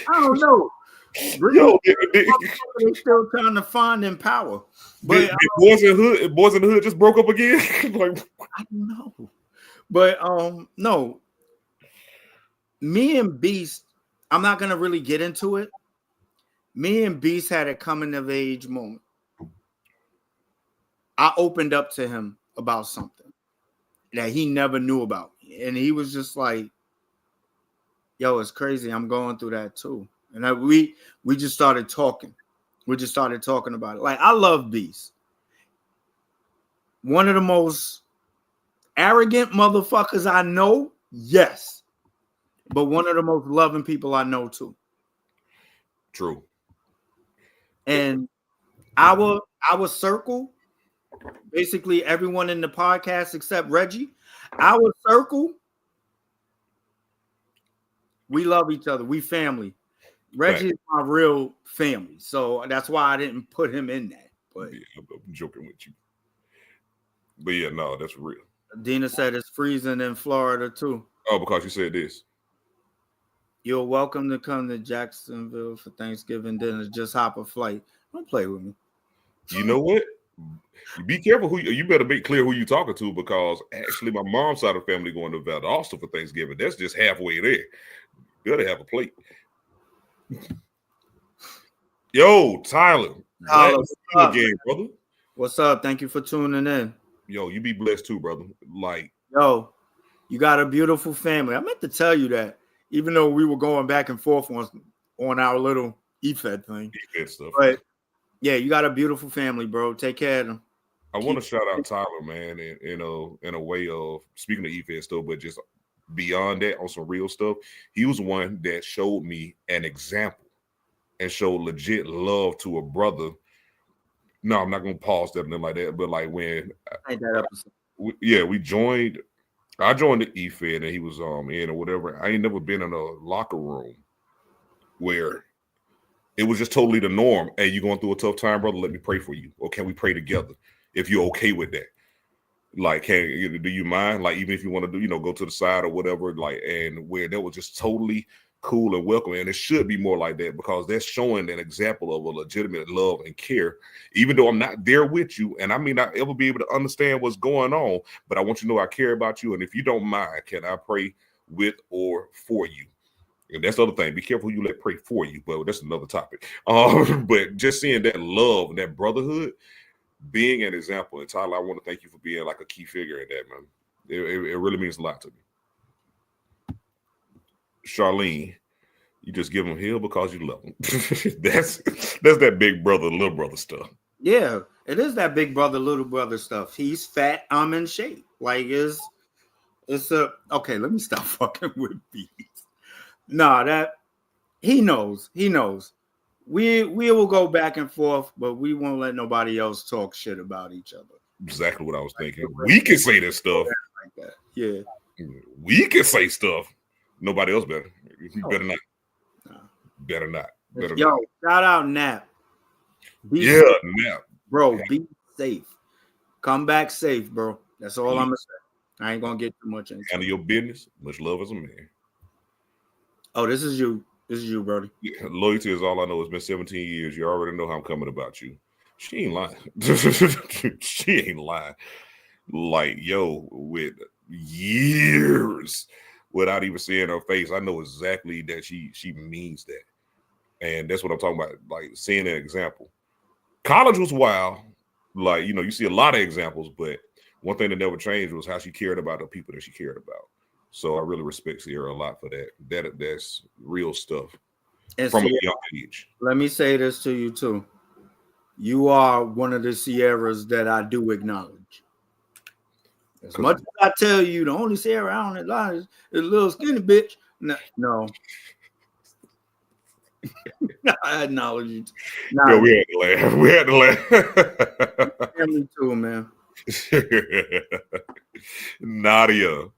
I don't know. Breeze, they're still trying to find in power. But Boys in the Hood just broke up again. Like, I don't know. But no. Me and Beast, I'm not gonna really get into it. Me and Beast had a coming of age moment. I opened up to him about something that he never knew about. And he was just like, yo, it's crazy. I'm going through that too. And we just started talking. We just started talking about it. Like, I love Beast. One of the most arrogant motherfuckers I know, yes. But one of the most loving people I know too. True. And our circle, basically everyone in the podcast except Reggie, our circle, we love each other. We family. Reggie is my real family. So that's why I didn't put him in that. But yeah, I'm joking with you. But yeah, no, that's real. Dina said it's freezing in Florida too. Oh, because you said this. You're welcome to come to Jacksonville for Thanksgiving dinner. Just hop a flight. Don't play with me. You know what? Be careful you better be clear who you talking to, because actually my mom's side of the family going to Valdosta for Thanksgiving. That's just halfway there. You gotta have a plate. Yo, Tyler. Again, brother. What's up? Thank you for tuning in. Yo, you be blessed too, brother. Like, yo, you got a beautiful family. I meant to tell you that, even though we were going back and forth on our little EFED thing. EFED stuff. But yeah, you got a beautiful family, bro. Take care of them. I want to shout out Tyler, man, in a way of speaking of EFED stuff, but just beyond that, on some real stuff. He was one that showed me an example and showed legit love to a brother No, I'm not gonna pause that and like that. But like when, Ain't that episode? we joined. I joined the E-Fed and he was in or whatever. I ain't never been in a locker room where it was just totally the norm. Hey, you going through a tough time, brother? Let me pray for you. Or can we pray together? If you're okay with that. Like, do you mind? Like, even if you want to do, go to the side or whatever, like, and where that was just totally cool and welcoming. And it should be more like that because that's showing an example of a legitimate love and care, even though I'm not there with you. And I may not ever be able to understand what's going on, but I want you to know I care about you. And if you don't mind, can I pray with or for you? And that's the other thing. Be careful who you let pray for you, but that's another topic. But just seeing that love and that brotherhood, being an example. And Tyler, I want to thank you for being like a key figure in that, man. It really means a lot to me. Charlene, you just give him hell because you love him. that's that big brother, little brother stuff. Yeah, it is that big brother, little brother stuff. He's fat, I'm in shape. Like it's a okay. Let me stop fucking with beats. Nah, that he knows. He knows. We will go back and forth, but we won't let nobody else talk shit about each other. Exactly what I was thinking. We can say this stuff like that. Yeah, we can say stuff. Nobody else better. Better not. No. Better not. Better Yo, not. shout out Nap. Safe. Nap. Bro, be safe. Come back safe, bro. That's all I'm gonna say. I ain't gonna get too much into handle your business. Much love as a man. Oh, this is you. This is you, Brody. Yeah, loyalty is all I know. It's been 17 years. You already know how I'm coming about you. She ain't lying. She ain't lying. Like, yo, with years without even seeing her face, I know exactly that she means that. And that's what I'm talking about. Like, seeing an example. College was wild. Like, you see a lot of examples, but one thing that never changed was how she cared about the people that she cared about. So I really respect Sierra a lot for that. That's real stuff and from Sierra, a young age. Let me say this to you too. You are one of the Sierras that I do acknowledge. As much as I tell you, the only Sierra I don't acknowledge is a little skinny bitch. No. I acknowledge you. No, we had to laugh. We had to laugh. Me too, man. Nadia.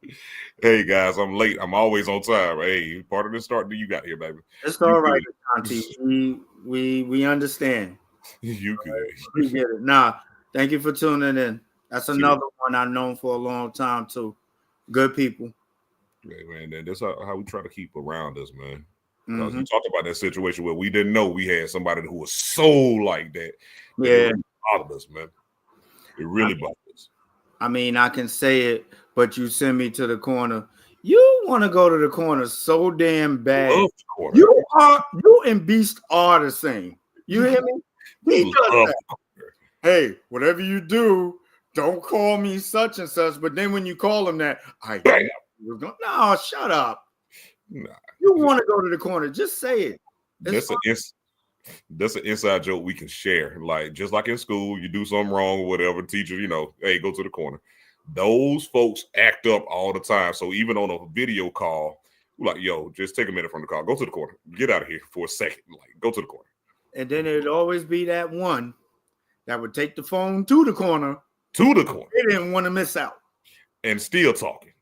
Hey guys, I'm late. I'm always on time. Hey, part of the start that you got here, baby. It's all right, Auntie. We understand. You good. We get it. Nah, thank you for tuning in. That's another one I've known for a long time too. Good people. Yeah, man. That's how we try to keep around us, man. Because you talked about that situation where we didn't know we had somebody who was so like that. Yeah. It really bothered us, man. It really bothered us. I mean, I can say it, but you send me to the corner. You want to go to the corner so damn bad. You and Beast are the same. You hear me? He does that. Hey, whatever you do, don't call me such and such. But then when you call him that, no, shut up. Nah. You want to go to the corner, just say it. That's an inside joke we can share. Like, just like in school, you do something wrong or whatever, teacher, hey, go to the corner. Those folks act up all the time. So even on a video call, we're like, yo, just take a minute from the call. Go to the corner. Get out of here for a second. Like, go to the corner. And then it'd always be that one that would take the phone to the corner. To the corner. They didn't want to miss out. And still talking.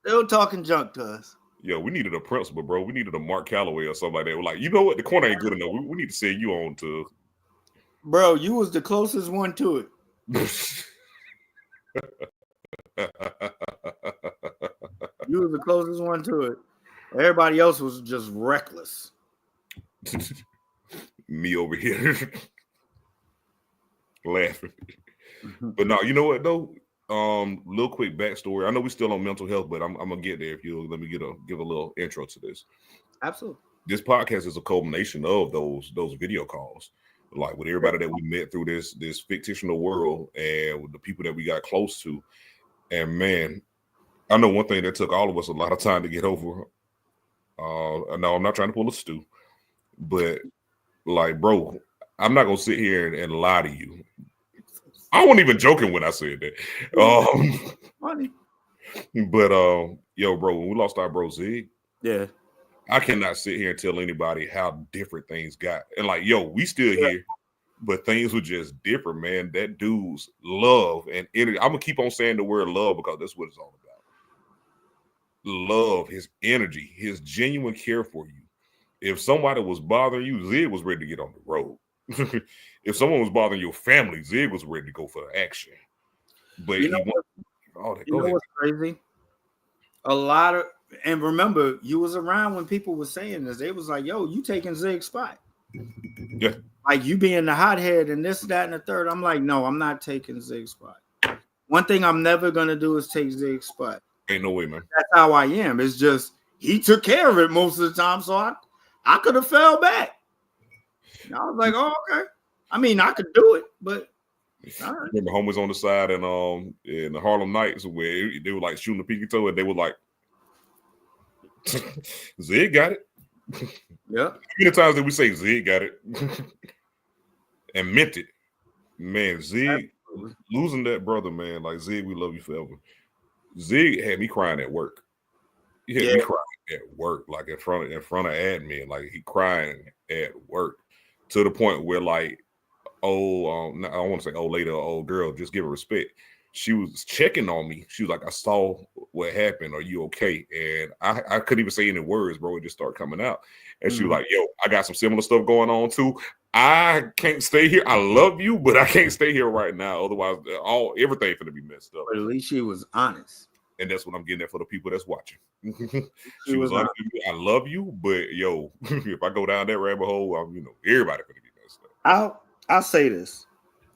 Still talking junk to us. Yo, we needed a principal, bro. We needed a Mark Calloway or something like that. We're like, you know what? The corner ain't good enough. We need to send you on to. Bro, you was the closest one to it. You was the closest one to it. Everybody else was just reckless. Me over here laughing. But no, you know what though? Little quick backstory. I know we're still on mental health, but I'm gonna get there if you'll let me give a little intro to this. Absolutely. This podcast is a culmination of those video calls, like with everybody that we met through this fictional world and with the people that we got close to. And man, I know one thing that took all of us a lot of time to get over. No, I'm not trying to pull a stew, but like, bro, I'm not gonna sit here and lie to you. I wasn't even joking when I said that. Funny. But yo, bro, when we lost our bro Zig, yeah, I cannot sit here and tell anybody how different things got. And like, yo, we still here. but things were just different, man. That dude's love and energy. I'm gonna keep on saying the word love because that's what it's all about. Love, his energy, his genuine care for you. If somebody was bothering you, Zig was ready to get on the road. If someone was bothering your family, Zig was ready to go for action. But You know what's crazy? A lot of, and remember, you was around when people were saying this. They was like, "Yo, you taking Zig's spot?" Yeah, like you being the hothead and this, that, and the third. I'm like, no, I'm not taking Zig's spot. One thing I'm never gonna do is take Zig's spot. Ain't no way, man. That's how I am. It's just he took care of it most of the time, so I could have fell back. And I was like, oh, okay. I mean, I could do it, but all right. Remember homies on the side and in the Harlem Nights where they were like shooting the pinky toe and they were like, Zig got it. Yeah. How many times did we say Zig got it and meant it? Man, Zig losing that brother, man. Like Zig, we love you forever. Zig had me crying at work. He had me crying at work, like in front of admin, like he crying at work to the point where like, I don't want to say old lady or old girl, just give her respect. She was checking on me. She was like, I saw what happened. Are you okay? And I couldn't even say any words, bro. It just started coming out. And she was like, yo, I got some similar stuff going on too. I can't stay here. I love you, but I can't stay here right now. Otherwise, everything finna be messed up. But at least she was honest. And that's what I'm getting at for the people that's watching. She was honest with me. I love you, but yo, if I go down that rabbit hole, everybody finna be messed up. I'll say this.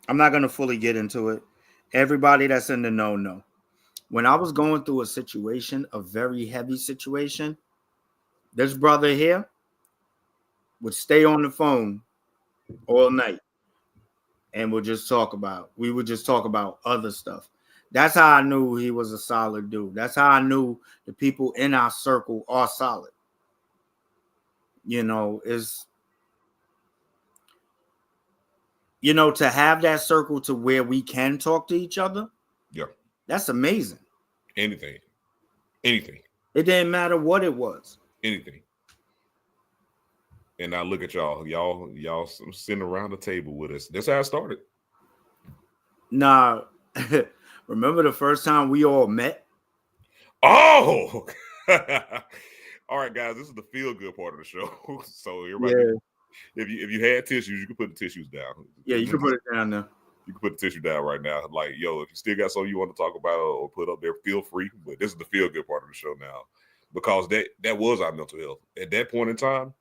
I'm not gonna fully get into it. Everybody that's in the know. When I was going through a situation, a very heavy situation, this brother here would stay on the phone all night and we would just talk about other stuff. That's how I knew he was a solid dude. That's how I knew the people in our circle are solid. To have that circle to where we can talk to each other. Yeah. That's amazing. Anything. It didn't matter what it was. Anything. And now look at y'all. Y'all sitting around the table with us. That's how it started. Nah. Remember the first time we all met? Oh! All right, guys. This is the feel good part of the show. So everybody, if you had tissues, you can put the tissues down. Yeah, you can put it down now. You can put the tissue down right now. Like, yo, if you still got something you want to talk about or put up there, feel free. But this is the feel good part of the show now, because that was our mental health at that point in time.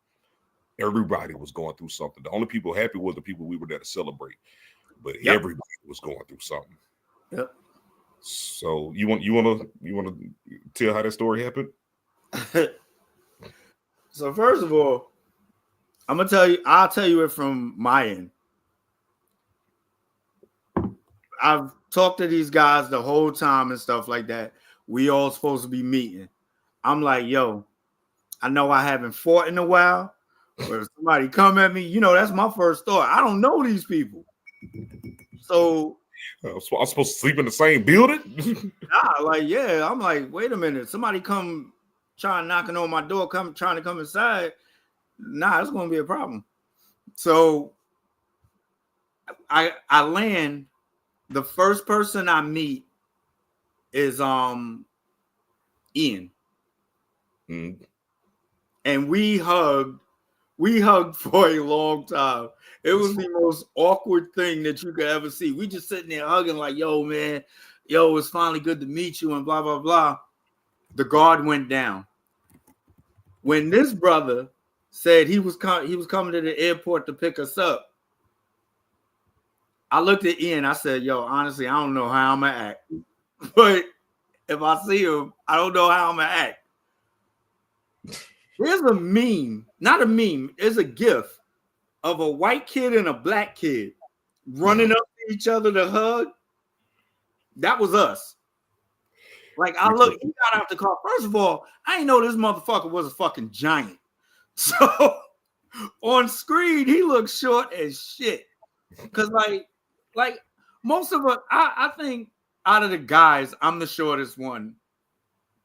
Everybody was going through something. The only people happy was the people we were there to celebrate, but everybody was going through something. Yep. So you want to tell how that story happened? So first of all, I'll tell you it from my end. I've talked to these guys the whole time and stuff like that. We all supposed to be meeting. I'm like, yo, I know I haven't fought in a while, but if somebody come at me, that's my first thought. I don't know these people. So I'm supposed to sleep in the same building? I'm like, wait a minute. Somebody come trying knocking on my door, trying to come inside. Nah, it's gonna be a problem. So I land. The first person I meet is Ian. Mm. And we hugged for a long time. It was the most awkward thing that you could ever see. We just sitting there hugging like, yo, man, it's finally good to meet you and blah, blah, blah. The guard went down. When this brother said he was coming to the airport to pick us up, I looked at Ian. I said, yo, honestly, I don't know how I'm going to act. But if I see him, I don't know how I'm going to act. There's a meme, not a meme, there's a gif of a white kid and a black kid running up to each other to hug. That was us. Like, he got out the car. First of all, I didn't know this motherfucker was a fucking giant. So on screen, he looks short as shit. Because like most of us, I think out of the guys, I'm the shortest one.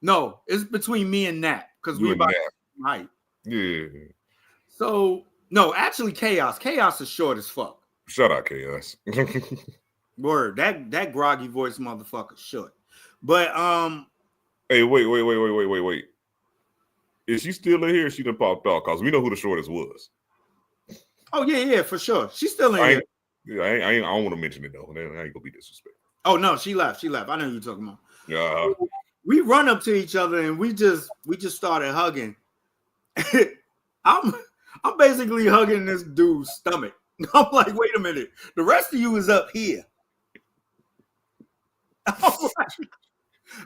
No, it's between me and Nat, because we about the same height. Yeah. So no, actually, Chaos is short as fuck. Shout out, Chaos. Word. That groggy voice motherfucker should. But Hey, wait. Is she still in here? She done popped off because we know who the shortest was. Oh yeah, for sure. She's still in here. Yeah, I don't want to mention it though. I ain't gonna be disrespectful. Oh no, she left. I know who you're talking about. Yeah. We run up to each other and we just started hugging. I'm basically hugging this dude's stomach. I'm like, wait a minute. The rest of you is up here.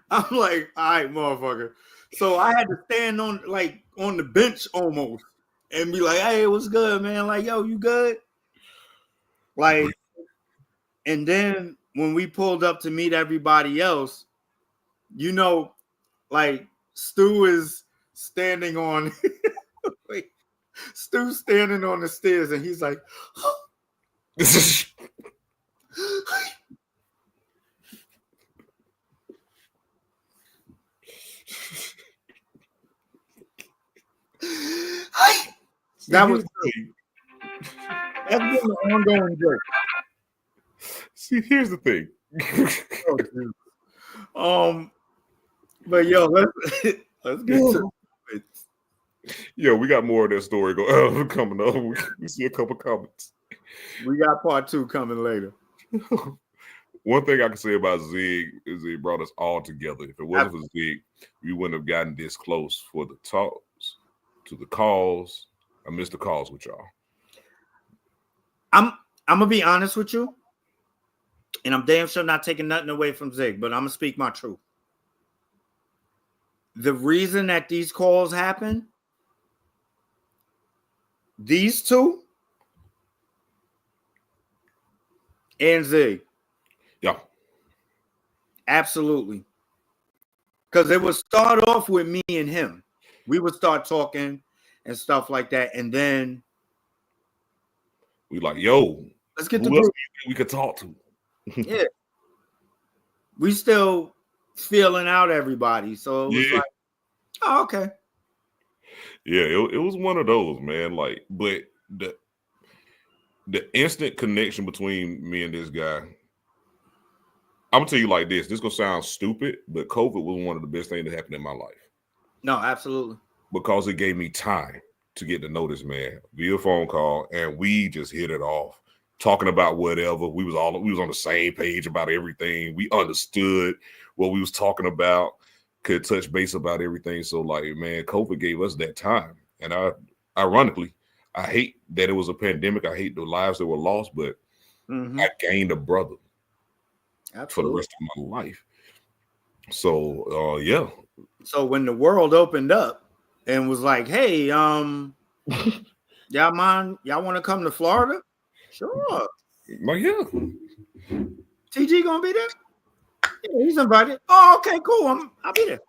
I'm like, all right, motherfucker. So I had to stand on the bench almost and be like, hey, what's good, man? Like, yo, you good? Like, and then when we pulled up to meet everybody else, you know, like Stu is standing on Stu's standing on the stairs and he's like, that was that's been an ongoing joke. See, here's the thing. But yo, let's get to it. Yo, we got more of that story coming up. We see a couple comments. We got part 2 coming later. One thing I can say about Zig is he brought us all together. If it wasn't for Zig, we wouldn't have gotten this close for the talks, to the calls. I missed the calls with y'all. I'm gonna be honest with you, and I'm damn sure not taking nothing away from Zig, but I'm gonna speak my truth. The reason that these calls happen, these two and Zig. Yeah. Absolutely. Because it would start off with me and him. We would start talking and stuff like that. And then we like, yo, let's get who else we could talk to. Yeah. We still feeling out everybody. So it was like, oh, okay. Yeah, it was one of those, man. Like, but the instant connection between me and this guy, I'm gonna tell you like this. This gonna sound stupid, but COVID was one of the best things that happened in my life. No, absolutely. Because it gave me time to get to know this man via phone call, and we just hit it off, talking about whatever. We was on the same page about everything. We understood what we was talking about, could touch base about everything. So, like, man, COVID gave us that time. And ironically, I hate that it was a pandemic. I hate the lives that were lost, but I gained a brother. Absolutely. For the rest of my life. So yeah. So when the world opened up and was like, hey, y'all want to come to Florida? Sure. Well, yeah. TG gonna be there? Yeah, he's invited. Oh, okay, cool. I'll be there.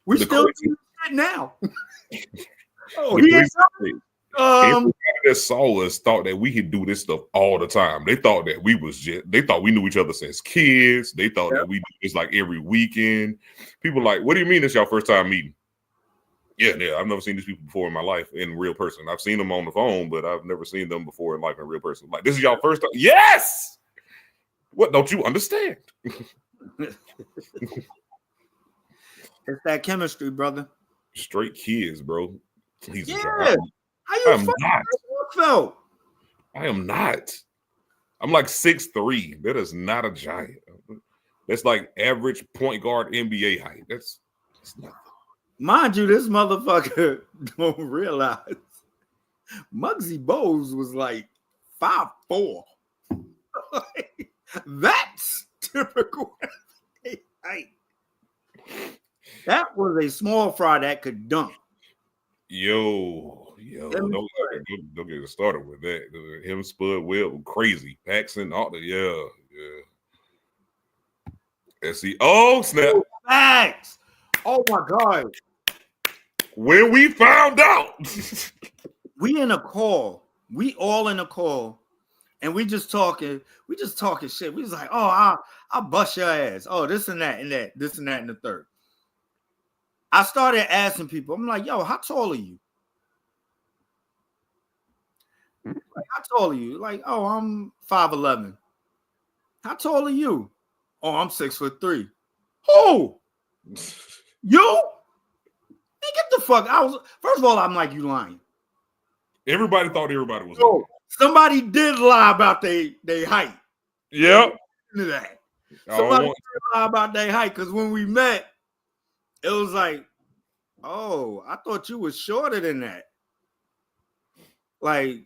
We still do that now. Oh, he ain't coming? Everybody that saw us thought that we could do this stuff all the time. They thought that they thought we knew each other since kids. They thought that we do this like every weekend. People like, what do you mean it's your first time meeting? Yeah, I've never seen these people before in my life in real person. I've seen them on the phone, but I've never seen them before in life in real person. Like, this is y'all first time? Yes! What don't you understand? It's that chemistry, brother. Straight kids, bro. Please. Yeah. I am not. I'm like 6'3". That is not a giant. That's like average point guard NBA height. That's nothing. Mind you, this motherfucker don't realize Muggsy Bogues was like 5'4". That's typical height. That was a small fry that could dunk. Yo, don't get started with that. Him, Spud, Webb, crazy. Paxson, all the yeah. See, oh snap! Facts. Oh my god! When we found out, we in a call. We all in a call, and we just talking. We just talking shit. We was like, oh, I'll bust your ass. Oh, this and that, this and that, and the third. I started asking people, I'm like, yo, how tall are you? Like, how tall are you? Like, oh, I'm 5'11". How tall are you? Oh, I'm 6'3". Who? You? Hey, get the fuck. First of all, I'm like, you lying. Everybody thought everybody was lying. Somebody did lie about their height. Yep. That. Somebody did lie about their height because when we met, it was like, oh, I thought you was shorter than that. Like,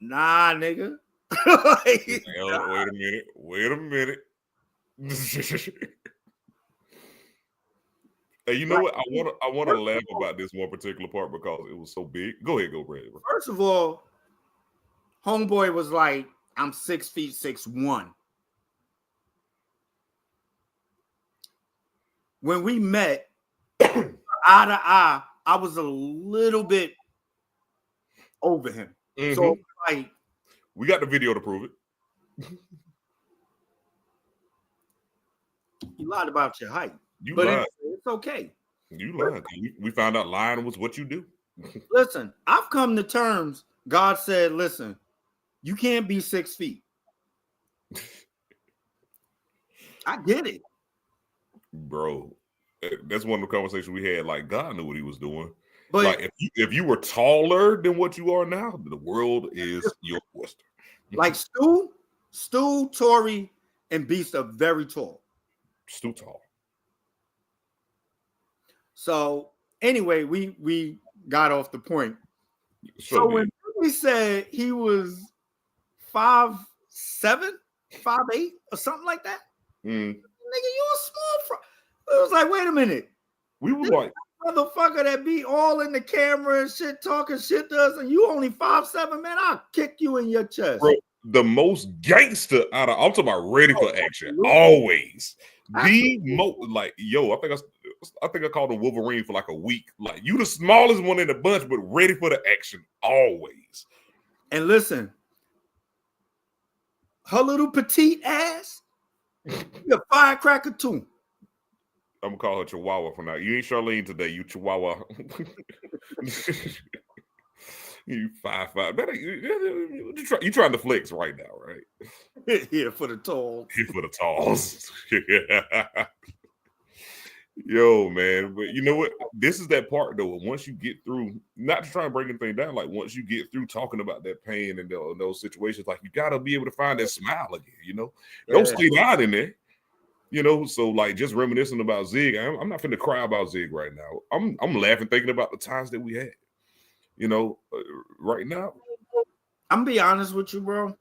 nah, nigga. Like, nah. Wait a minute. Hey, you know what? I want to laugh about this one particular part because it was so big. Go ahead, go, Brad. First of all, homeboy was like, I'm 6'6'1". When we met, eye to eye, I was a little bit over him. Mm-hmm. So like, we got the video to prove it. You lied about your height. You lied. It's okay. You lied. We found out lying was what you do. Listen, I've come to terms. God said, listen, you can't be 6 feet. I get it. Bro, that's one of the conversations we had. Like, God knew what he was doing. But like, if you were taller than what you are now, the world is your oyster. Like Stu, Tori, and Beast are very tall. Stu tall. So anyway, we got off the point. So when we said he was 5'7", 5'8", or something like that, nigga, you a small. It was like, wait a minute. We were like, motherfucker that be all in the camera and shit, talking shit to us, and you only 5'7", man. I'll kick you in your chest. Bro, the most gangster out of, I'm talking about ready for action, always. The most, like, yo, I think I called him Wolverine for like a week. Like, you the smallest one in the bunch, but ready for the action, always. And listen, her little petite ass, the firecracker too. I'm gonna call her Chihuahua for now. You ain't Charlene today, you Chihuahua. You 5'5". You trying to flex right now, right? Yeah, for the talls. Here for the talls. Yo, man. But you know what? This is that part though. Once you get through, not to try and break anything down, like once you get through talking about that pain and those situations, like you gotta be able to find that smile again, you know. Yeah. Don't stay down in there. You know, so like just reminiscing about Zig, I'm not finna cry about Zig right now. I'm laughing thinking about the times that we had. You know, right now. I'm gonna be honest with you, bro.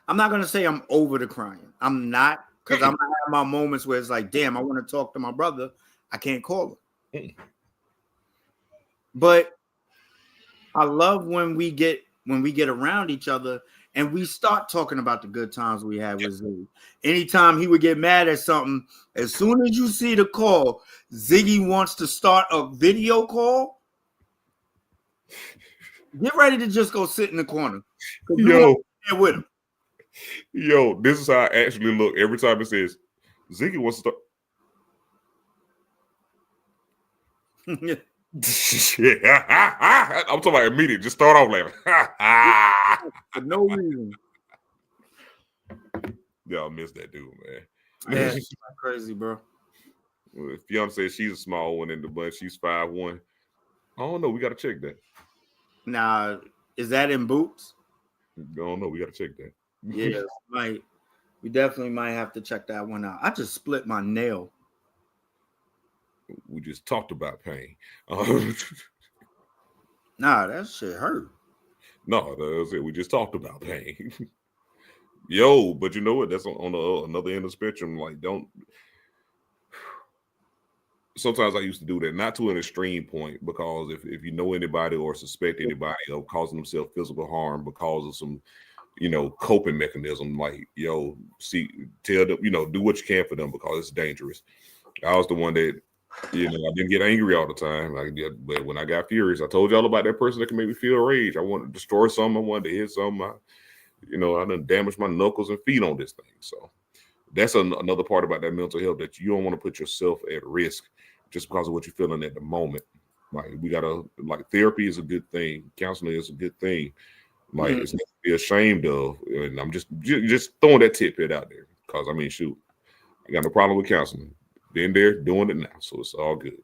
I'm not gonna say I'm over the crying. I'm not, because I'm gonna have my moments where it's like, damn, I want to talk to my brother. I can't call him. But I love when we get around each other and we start talking about the good times we had with Ziggy. Anytime he would get mad at something, as soon as you see the call, Ziggy wants to start a video call. Get ready to just go sit in the corner. Yo, with him. Yo, this is how I actually look every time it says Ziggy wants to start. I'm talking about immediate. Just start off laughing. For no reason. Y'all miss that dude, man. Yeah, she's crazy, bro. Well, fiance, she's a small one in the bunch. She's 5'1". I don't know. We got to check that. Now, is that in boots? I don't know. We got to check that. Yeah, we definitely might have to check that one out. I just split my nail. We just talked about pain. Nah, that shit hurt. No, that's it. We just talked about pain. Yo, but you know what? That's on another end of the spectrum. Like, don't. Sometimes I used to do that, not to an extreme point, because if you know anybody or suspect anybody of causing themselves physical harm because of some, coping mechanism, like, tell them, do what you can for them because it's dangerous. I was the one that, I didn't get angry all the time. But when I got furious, I told y'all about that person that can make me feel rage. I wanted to destroy something. I wanted to hit something. I done damaged my knuckles and feet on this thing. So that's another part about that mental health, that you don't want to put yourself at risk just because of what you're feeling at the moment. Like, we gotta, therapy is a good thing. Counseling is a good thing. Like it's not to be ashamed of, and I'm just throwing that tidbit out there because I mean, shoot, I got no problem with counseling. Been there, doing it now, so it's all good.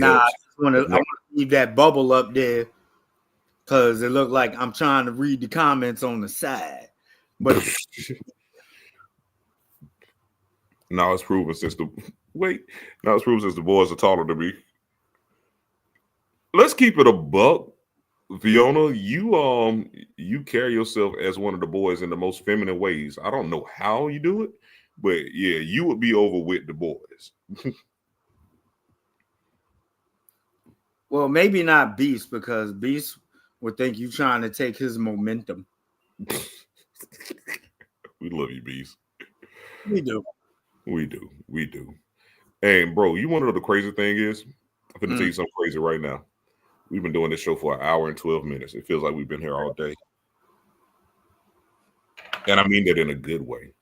I want to leave that bubble up there because it looked like I'm trying to read the comments on the side, but now it's proven since the boys are taller than me. Let's keep it a buck. Fiona, you carry yourself as one of the boys in the most feminine ways. I don't know how you do it, but yeah, you would be over with the boys. Well, maybe not Beast, because Beast would think you trying to take his momentum. We love you, Beast. We do. And bro, you want to know the crazy thing is? I'm going to tell you something crazy right now. We've been doing this show for 1 hour and 12 minutes. It feels like we've been here all day. And I mean that in a good way.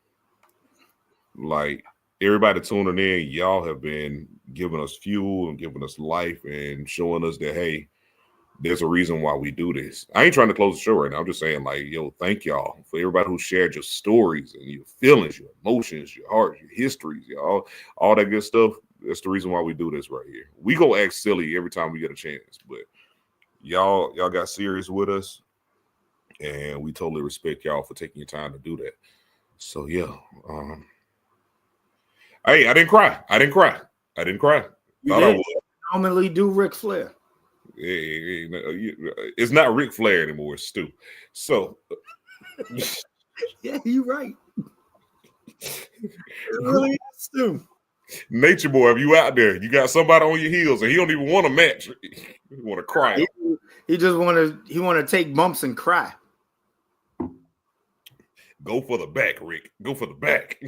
Like, everybody tuning in, y'all have been giving us fuel and giving us life and showing us that, hey, there's a reason why we do this. I ain't trying to close the show right now. I'm just saying, like, yo, thank y'all for everybody who shared your stories and your feelings, your emotions, your heart, your histories, y'all, all that good stuff. That's the reason why we do this right here. We go act silly every time we get a chance, but y'all got serious with us, and we totally respect y'all for taking your time to do that. So yeah, hey, I didn't cry. You did. Normally do Ric Flair. It's not Ric Flair anymore. It's Stu. So yeah, you're right. It really is Stu. Nature Boy, if you out there, you got somebody on your heels, and he don't even want a match. He want to cry. He just want to take bumps and cry. Go for the back, Rick. Go for the back.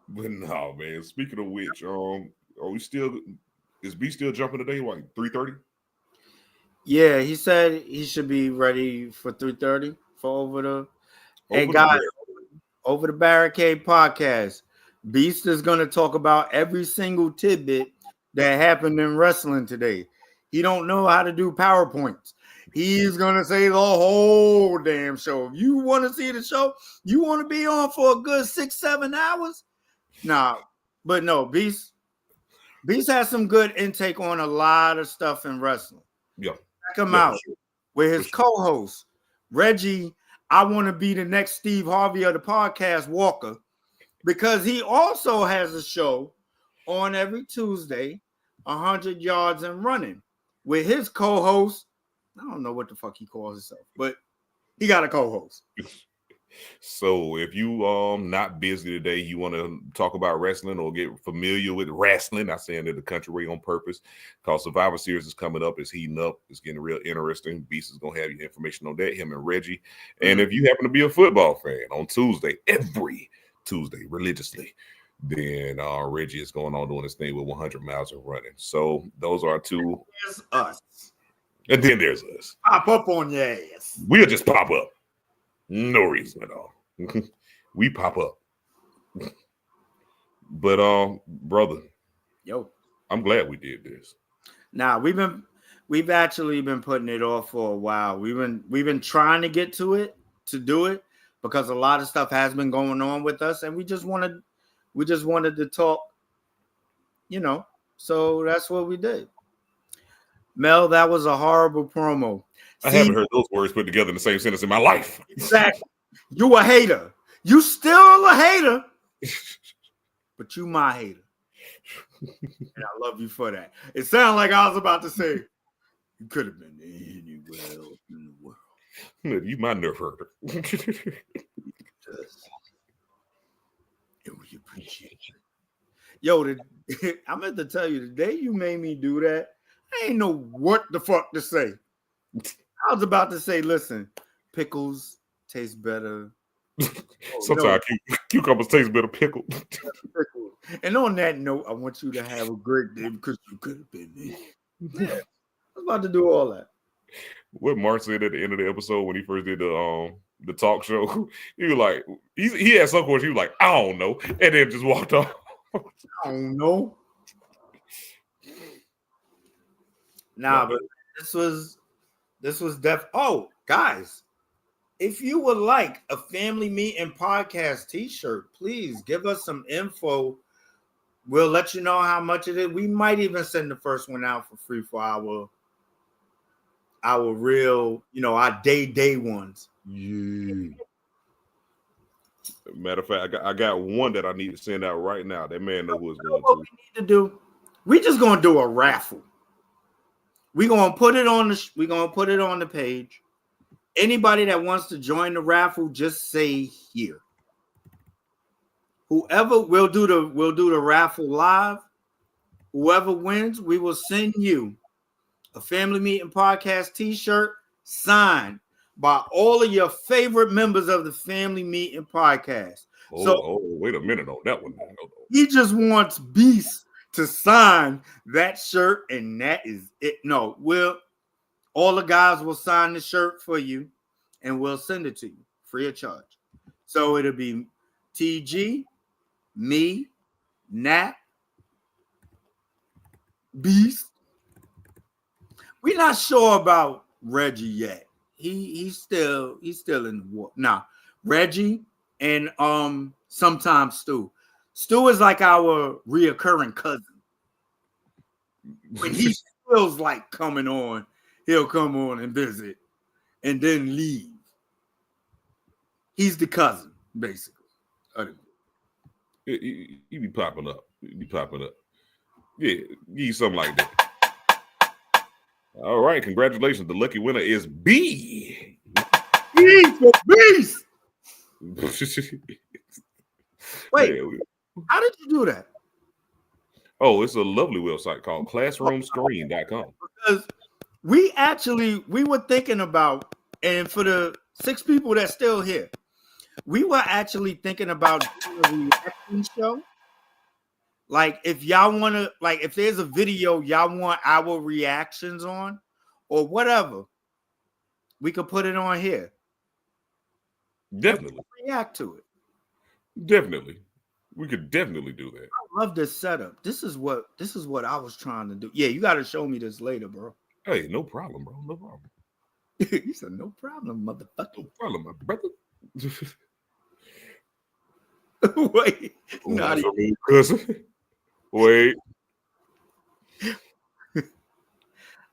But no, man. Speaking of which, is B still jumping today? Like 3:30? Yeah, he said he should be ready for 3:30 for over the Barricade podcast. Beast is going to talk about every single tidbit that happened in wrestling today. He don't know how to do PowerPoints. He's going to say the whole damn show. If you want to see the show, you want to be on for a good 6-7 hours? Nah, but no, Beast has some good intake on a lot of stuff in wrestling. Yeah. Check him out with his co-host, Reggie. I want to be the next Steve Harvey of the podcast, Walker, because he also has a show on every Tuesday, 100 Yards and Running, with his co-host. I don't know what the fuck he calls himself, but he got a co-host. So if you not busy today, you want to talk about wrestling or get familiar with wrestling, not saying that the country way on purpose, because Survivor Series is coming up, it's heating up, it's getting real interesting. Beast is gonna have you information on that, him and Reggie. And if you happen to be a football fan on Tuesday, every Tuesday religiously, then Reggie is going on doing his thing with 100 miles of running. So those are two. There's us. And then there's us. Pop up on your ass. We'll just pop up. No reason at all. We pop up. But brother, yo, I'm glad we did this. Nah, we've actually been putting it off for a while. We've been trying to get to do it because a lot of stuff has been going on with us, and we just wanted to talk, so that's what we did. Mel, that was a horrible promo. I haven't heard those words put together in the same sentence in my life. Exactly. You a hater. You still a hater, but you my hater. And I love you for that. It sounded like I was about to say, you could have been anywhere else in the world. You my nerve herder. And we appreciate you. Yo, I meant to tell you, the day you made me do that, I ain't know what the fuck to say. I was about to say, listen, pickles taste better. Sometimes cucumbers taste better pickled. And on that note, I want you to have a great day because you could have been there. Yeah, I was about to do all that. What Mark said at the end of the episode when he first did the talk show, he was like, he had some question, he was like, I don't know, and then just walked off. I don't know. Nah, but This was oh, guys, if you would like a family meeting podcast t-shirt, please give us some info. We'll let you know how much it is. We might even send the first one out for free for our real, our day ones. Yeah. Matter of fact, I got one that I need to send out right now. That man knows who it's going to. We need to do. We just gonna do a raffle. We're gonna put it on the page. Anybody that wants to join the raffle, just say here. Whoever we'll do the raffle live. Whoever wins, we will send you a family meeting podcast t-shirt signed by all of your favorite members of the family meeting podcast. Wait a minute on that one. He just wants Beast to sign that shirt, and that is it. No, all the guys will sign the shirt for you, and we'll send it to you free of charge. So it'll be TG, me, Nat, Beast. We're not sure about Reggie yet. He's still in the war. Nah, Reggie and sometimes Stu. Stu is like our reoccurring cousin. When he feels like coming on, he'll come on and visit and then leave. He's the cousin, basically. He be popping up. Yeah, give you something like that. All right, congratulations. The lucky winner is B. Beast. Wait, how did you do that? Oh, it's a lovely website called classroomscreen.com. Because we were thinking about, and for the 6 people that's still here, we were actually thinking about doing a reaction show. Like, if y'all want to, like, if there's a video y'all want our reactions on or whatever, we could put it on here. Definitely. React to it. Definitely. We could definitely do that. I love this setup. This is what I was trying to do. Yeah, you got to show me this later, bro. Hey, no problem, bro. No problem. He said, no problem, motherfucker. No problem, my brother. Wait. Cousin. Wait.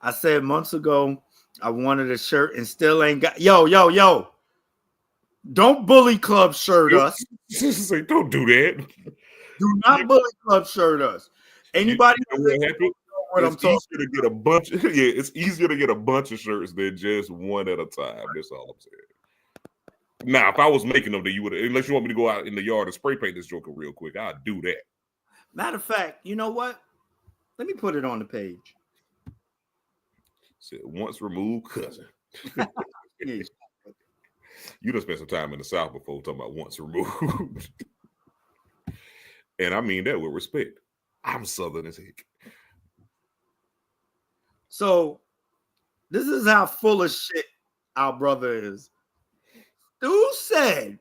I said months ago I wanted a shirt and still ain't got. Yo. Don't bully club shirt us. Say, don't do that. Do not bully club shirt us. Anybody what happened? It's easier to get a bunch. It's easier to get a bunch of shirts than just one at a time. That's all I'm saying. Now, if I was making them, then you would. Unless you want me to go out in the yard and spray paint this joker real quick, I'd do that. Matter of fact, you know what? Let me put it on the page. Said once removed cousin. You done spent some time in the South before talking about once removed. And I mean that with respect. I'm Southern as heck. So this is how full of shit our brother is. Stu said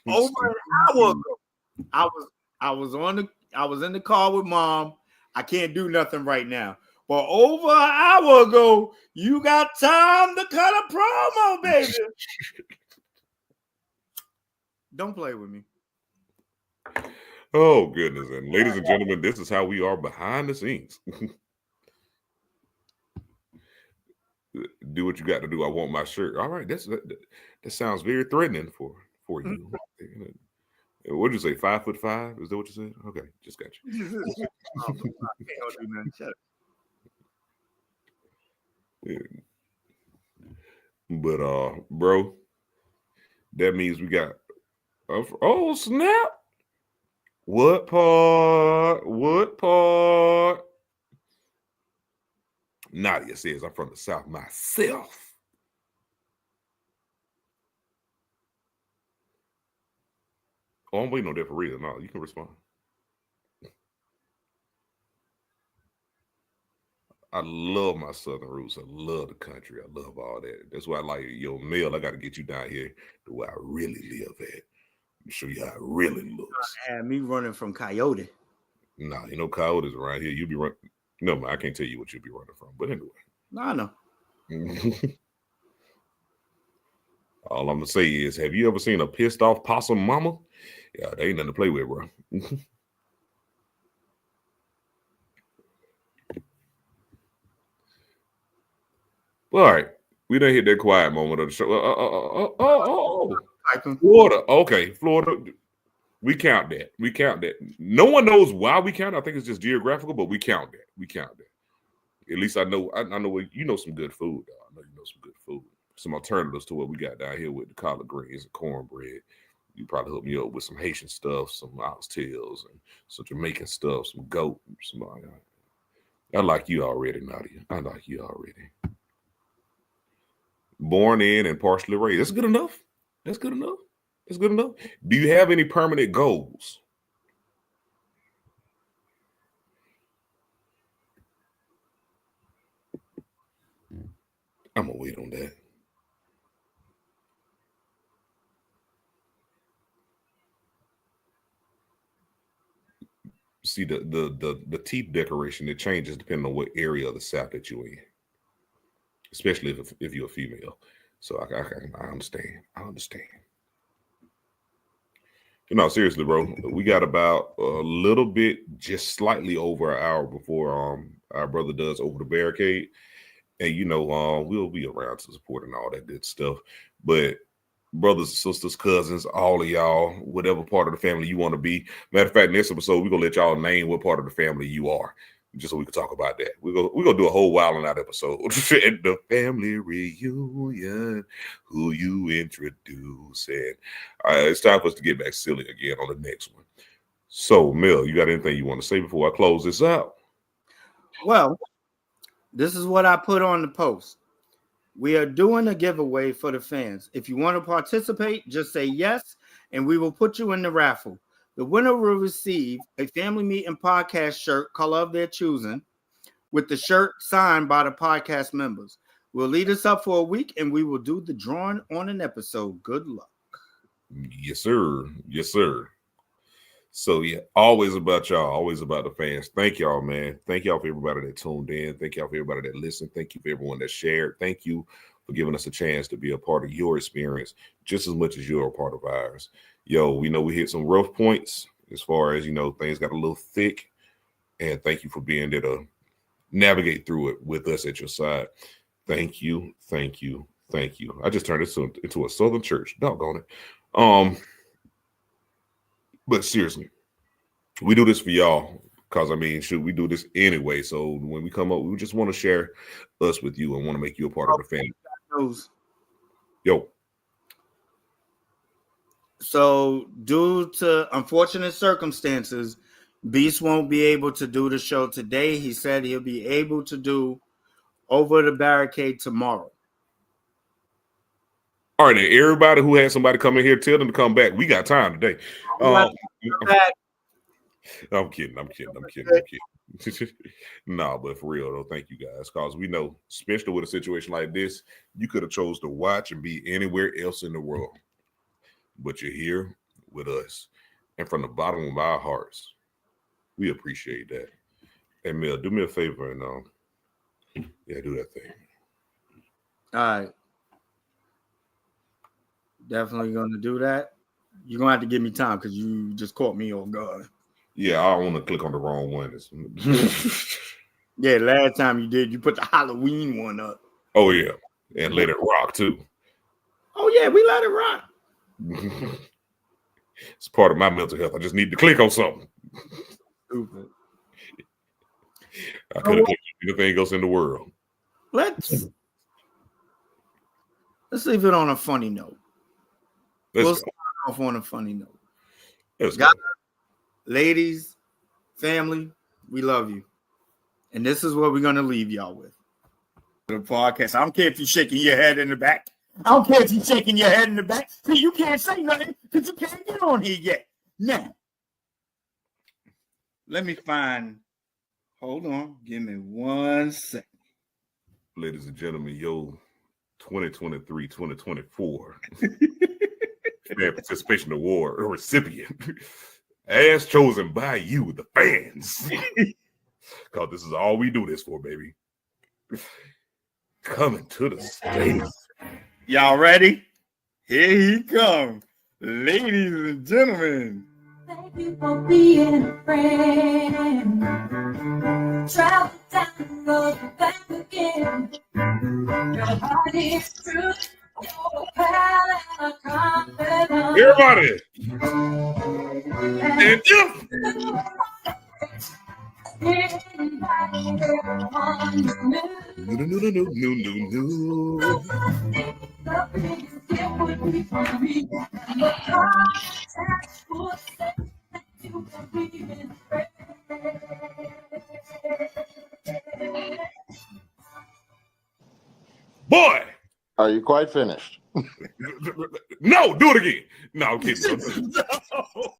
over an hour ago, I was in the car with mom. I can't do nothing right now. But over an hour ago, you got time to cut a promo, baby. Don't play with me. Oh, goodness. And ladies and gentlemen, this is how we are behind the scenes. Do what you got to do. I want my shirt. All right. That sounds very threatening for you. What did you say? 5'5"? Is that what you said? Okay. Just got you. Yeah. But bro, that means we got oh snap. What part? Nadia says I'm from the South myself. Oh, I'm waiting on that for real. No, you can respond. I love my Southern roots. I love the country. I love all that. That's why I like your mail. I got to get you down here to where I really live at. Show you how it really looks. Had me running from Coyote. Nah, coyotes around here. You'll be running. No, man, I can't tell you what you'll be running from. But anyway. No, I know. All I'm gonna say is, have you ever seen a pissed off possum mama? Yeah, they ain't nothing to play with, bro. All right, we done hit that quiet moment of the show. Florida, okay, Florida. We count that. We count that. No one knows why we count. I think it's just geographical, but we count that. We count that. At least I know. I know you know some good food. Though. I know you know some good food. Some alternatives to what we got down here with the collard greens and cornbread. You probably hook me up with some Haitian stuff, some oxtails, and some Jamaican stuff, some goat. I like you already, Nadia. I like you already. Born in and partially raised. That's good enough. That's good enough. That's good enough. Do you have any permanent goals? I'm gonna wait on that. See the teeth decoration, it changes depending on what area of the South that you're in, especially if you're a female. So I understand. I understand. No, seriously, bro. We got about a little bit, just slightly over an hour before our brother does Over the Barricade. And we'll be around to support and all that good stuff. But brothers, sisters, cousins, all of y'all, whatever part of the family you want to be. Matter of fact, next episode, we're gonna let y'all name what part of the family you are, just so we can talk about that. We're gonna do a whole Wild 'N Out episode. The family reunion, who you introduce. And it's time for us to get back silly again on the next one. So, Mel, you got anything you want to say before I close this out? Well, this is what I put on the post. We are doing a giveaway for the fans. If you want to participate, just say yes, and we will put you in the raffle. The winner will receive a Family Meeting Podcast shirt, color of their choosing, with the shirt signed by the podcast members. We'll lead us up for a week, and we will do the drawing on an episode. Good luck. Yes, sir. Yes, sir. So, yeah, always about y'all, always about the fans. Thank y'all, man. Thank y'all for everybody that tuned in. Thank y'all for everybody that listened. Thank you for everyone that shared. Thank you for giving us a chance to be a part of your experience just as much as you're a part of ours. Yo, we know we hit some rough points as far as, things got a little thick. And thank you for being there to navigate through it with us at your side. Thank you. Thank you. Thank you. I just turned this into a Southern church. Doggone it. But seriously, we do this for y'all because, we do this anyway. So when we come up, we just want to share us with you and want to make you a part of the family. Yo. So due to unfortunate circumstances, Beast won't be able to do the show today. He said he'll be able to do Over the Barricade tomorrow. All right, everybody who has somebody come in here, tell them to come back. We got time today. I'm kidding. No, but for real though, thank you guys, because we know, especially with a situation like this, you could have chose to watch and be anywhere else in the world, but you're here with us, and from the bottom of our hearts, we appreciate that. Hey, Mel, do me a favor and do that thing. All right. Definitely gonna do that. You're gonna have to give me time because you just caught me off guard. Yeah, I don't want to click on the wrong one. Yeah, last time you did, you put the Halloween one up. Oh yeah, and let it rock too. Oh yeah, we let it rock. It's part of my mental health. I just need to click on something. Stupid. I could have clicked anything else in the world. Let's leave it on a funny note. We'll start off on a funny note. Guys, ladies, family, we love you. And this is what we're going to leave y'all with. The podcast. I don't care if you're shaking your head in the back. I don't care if you're shaking your head in the back. See, you can't say nothing because you can't get on here yet. Now, let me find. Hold on. Give me 1 second. Ladies and gentlemen, 2023, 2024 Fan Participation Award recipient, as chosen by you, the fans. Because this is all we do this for, baby. coming to the stage. Y'all ready? Here he comes. Ladies and gentlemen. Thank you for being a friend. Travel down the road and back again. Your heart is true. Your pal and a confidant. Everybody. And boy. Are you quite finished? No, do it again. No, I'm kidding.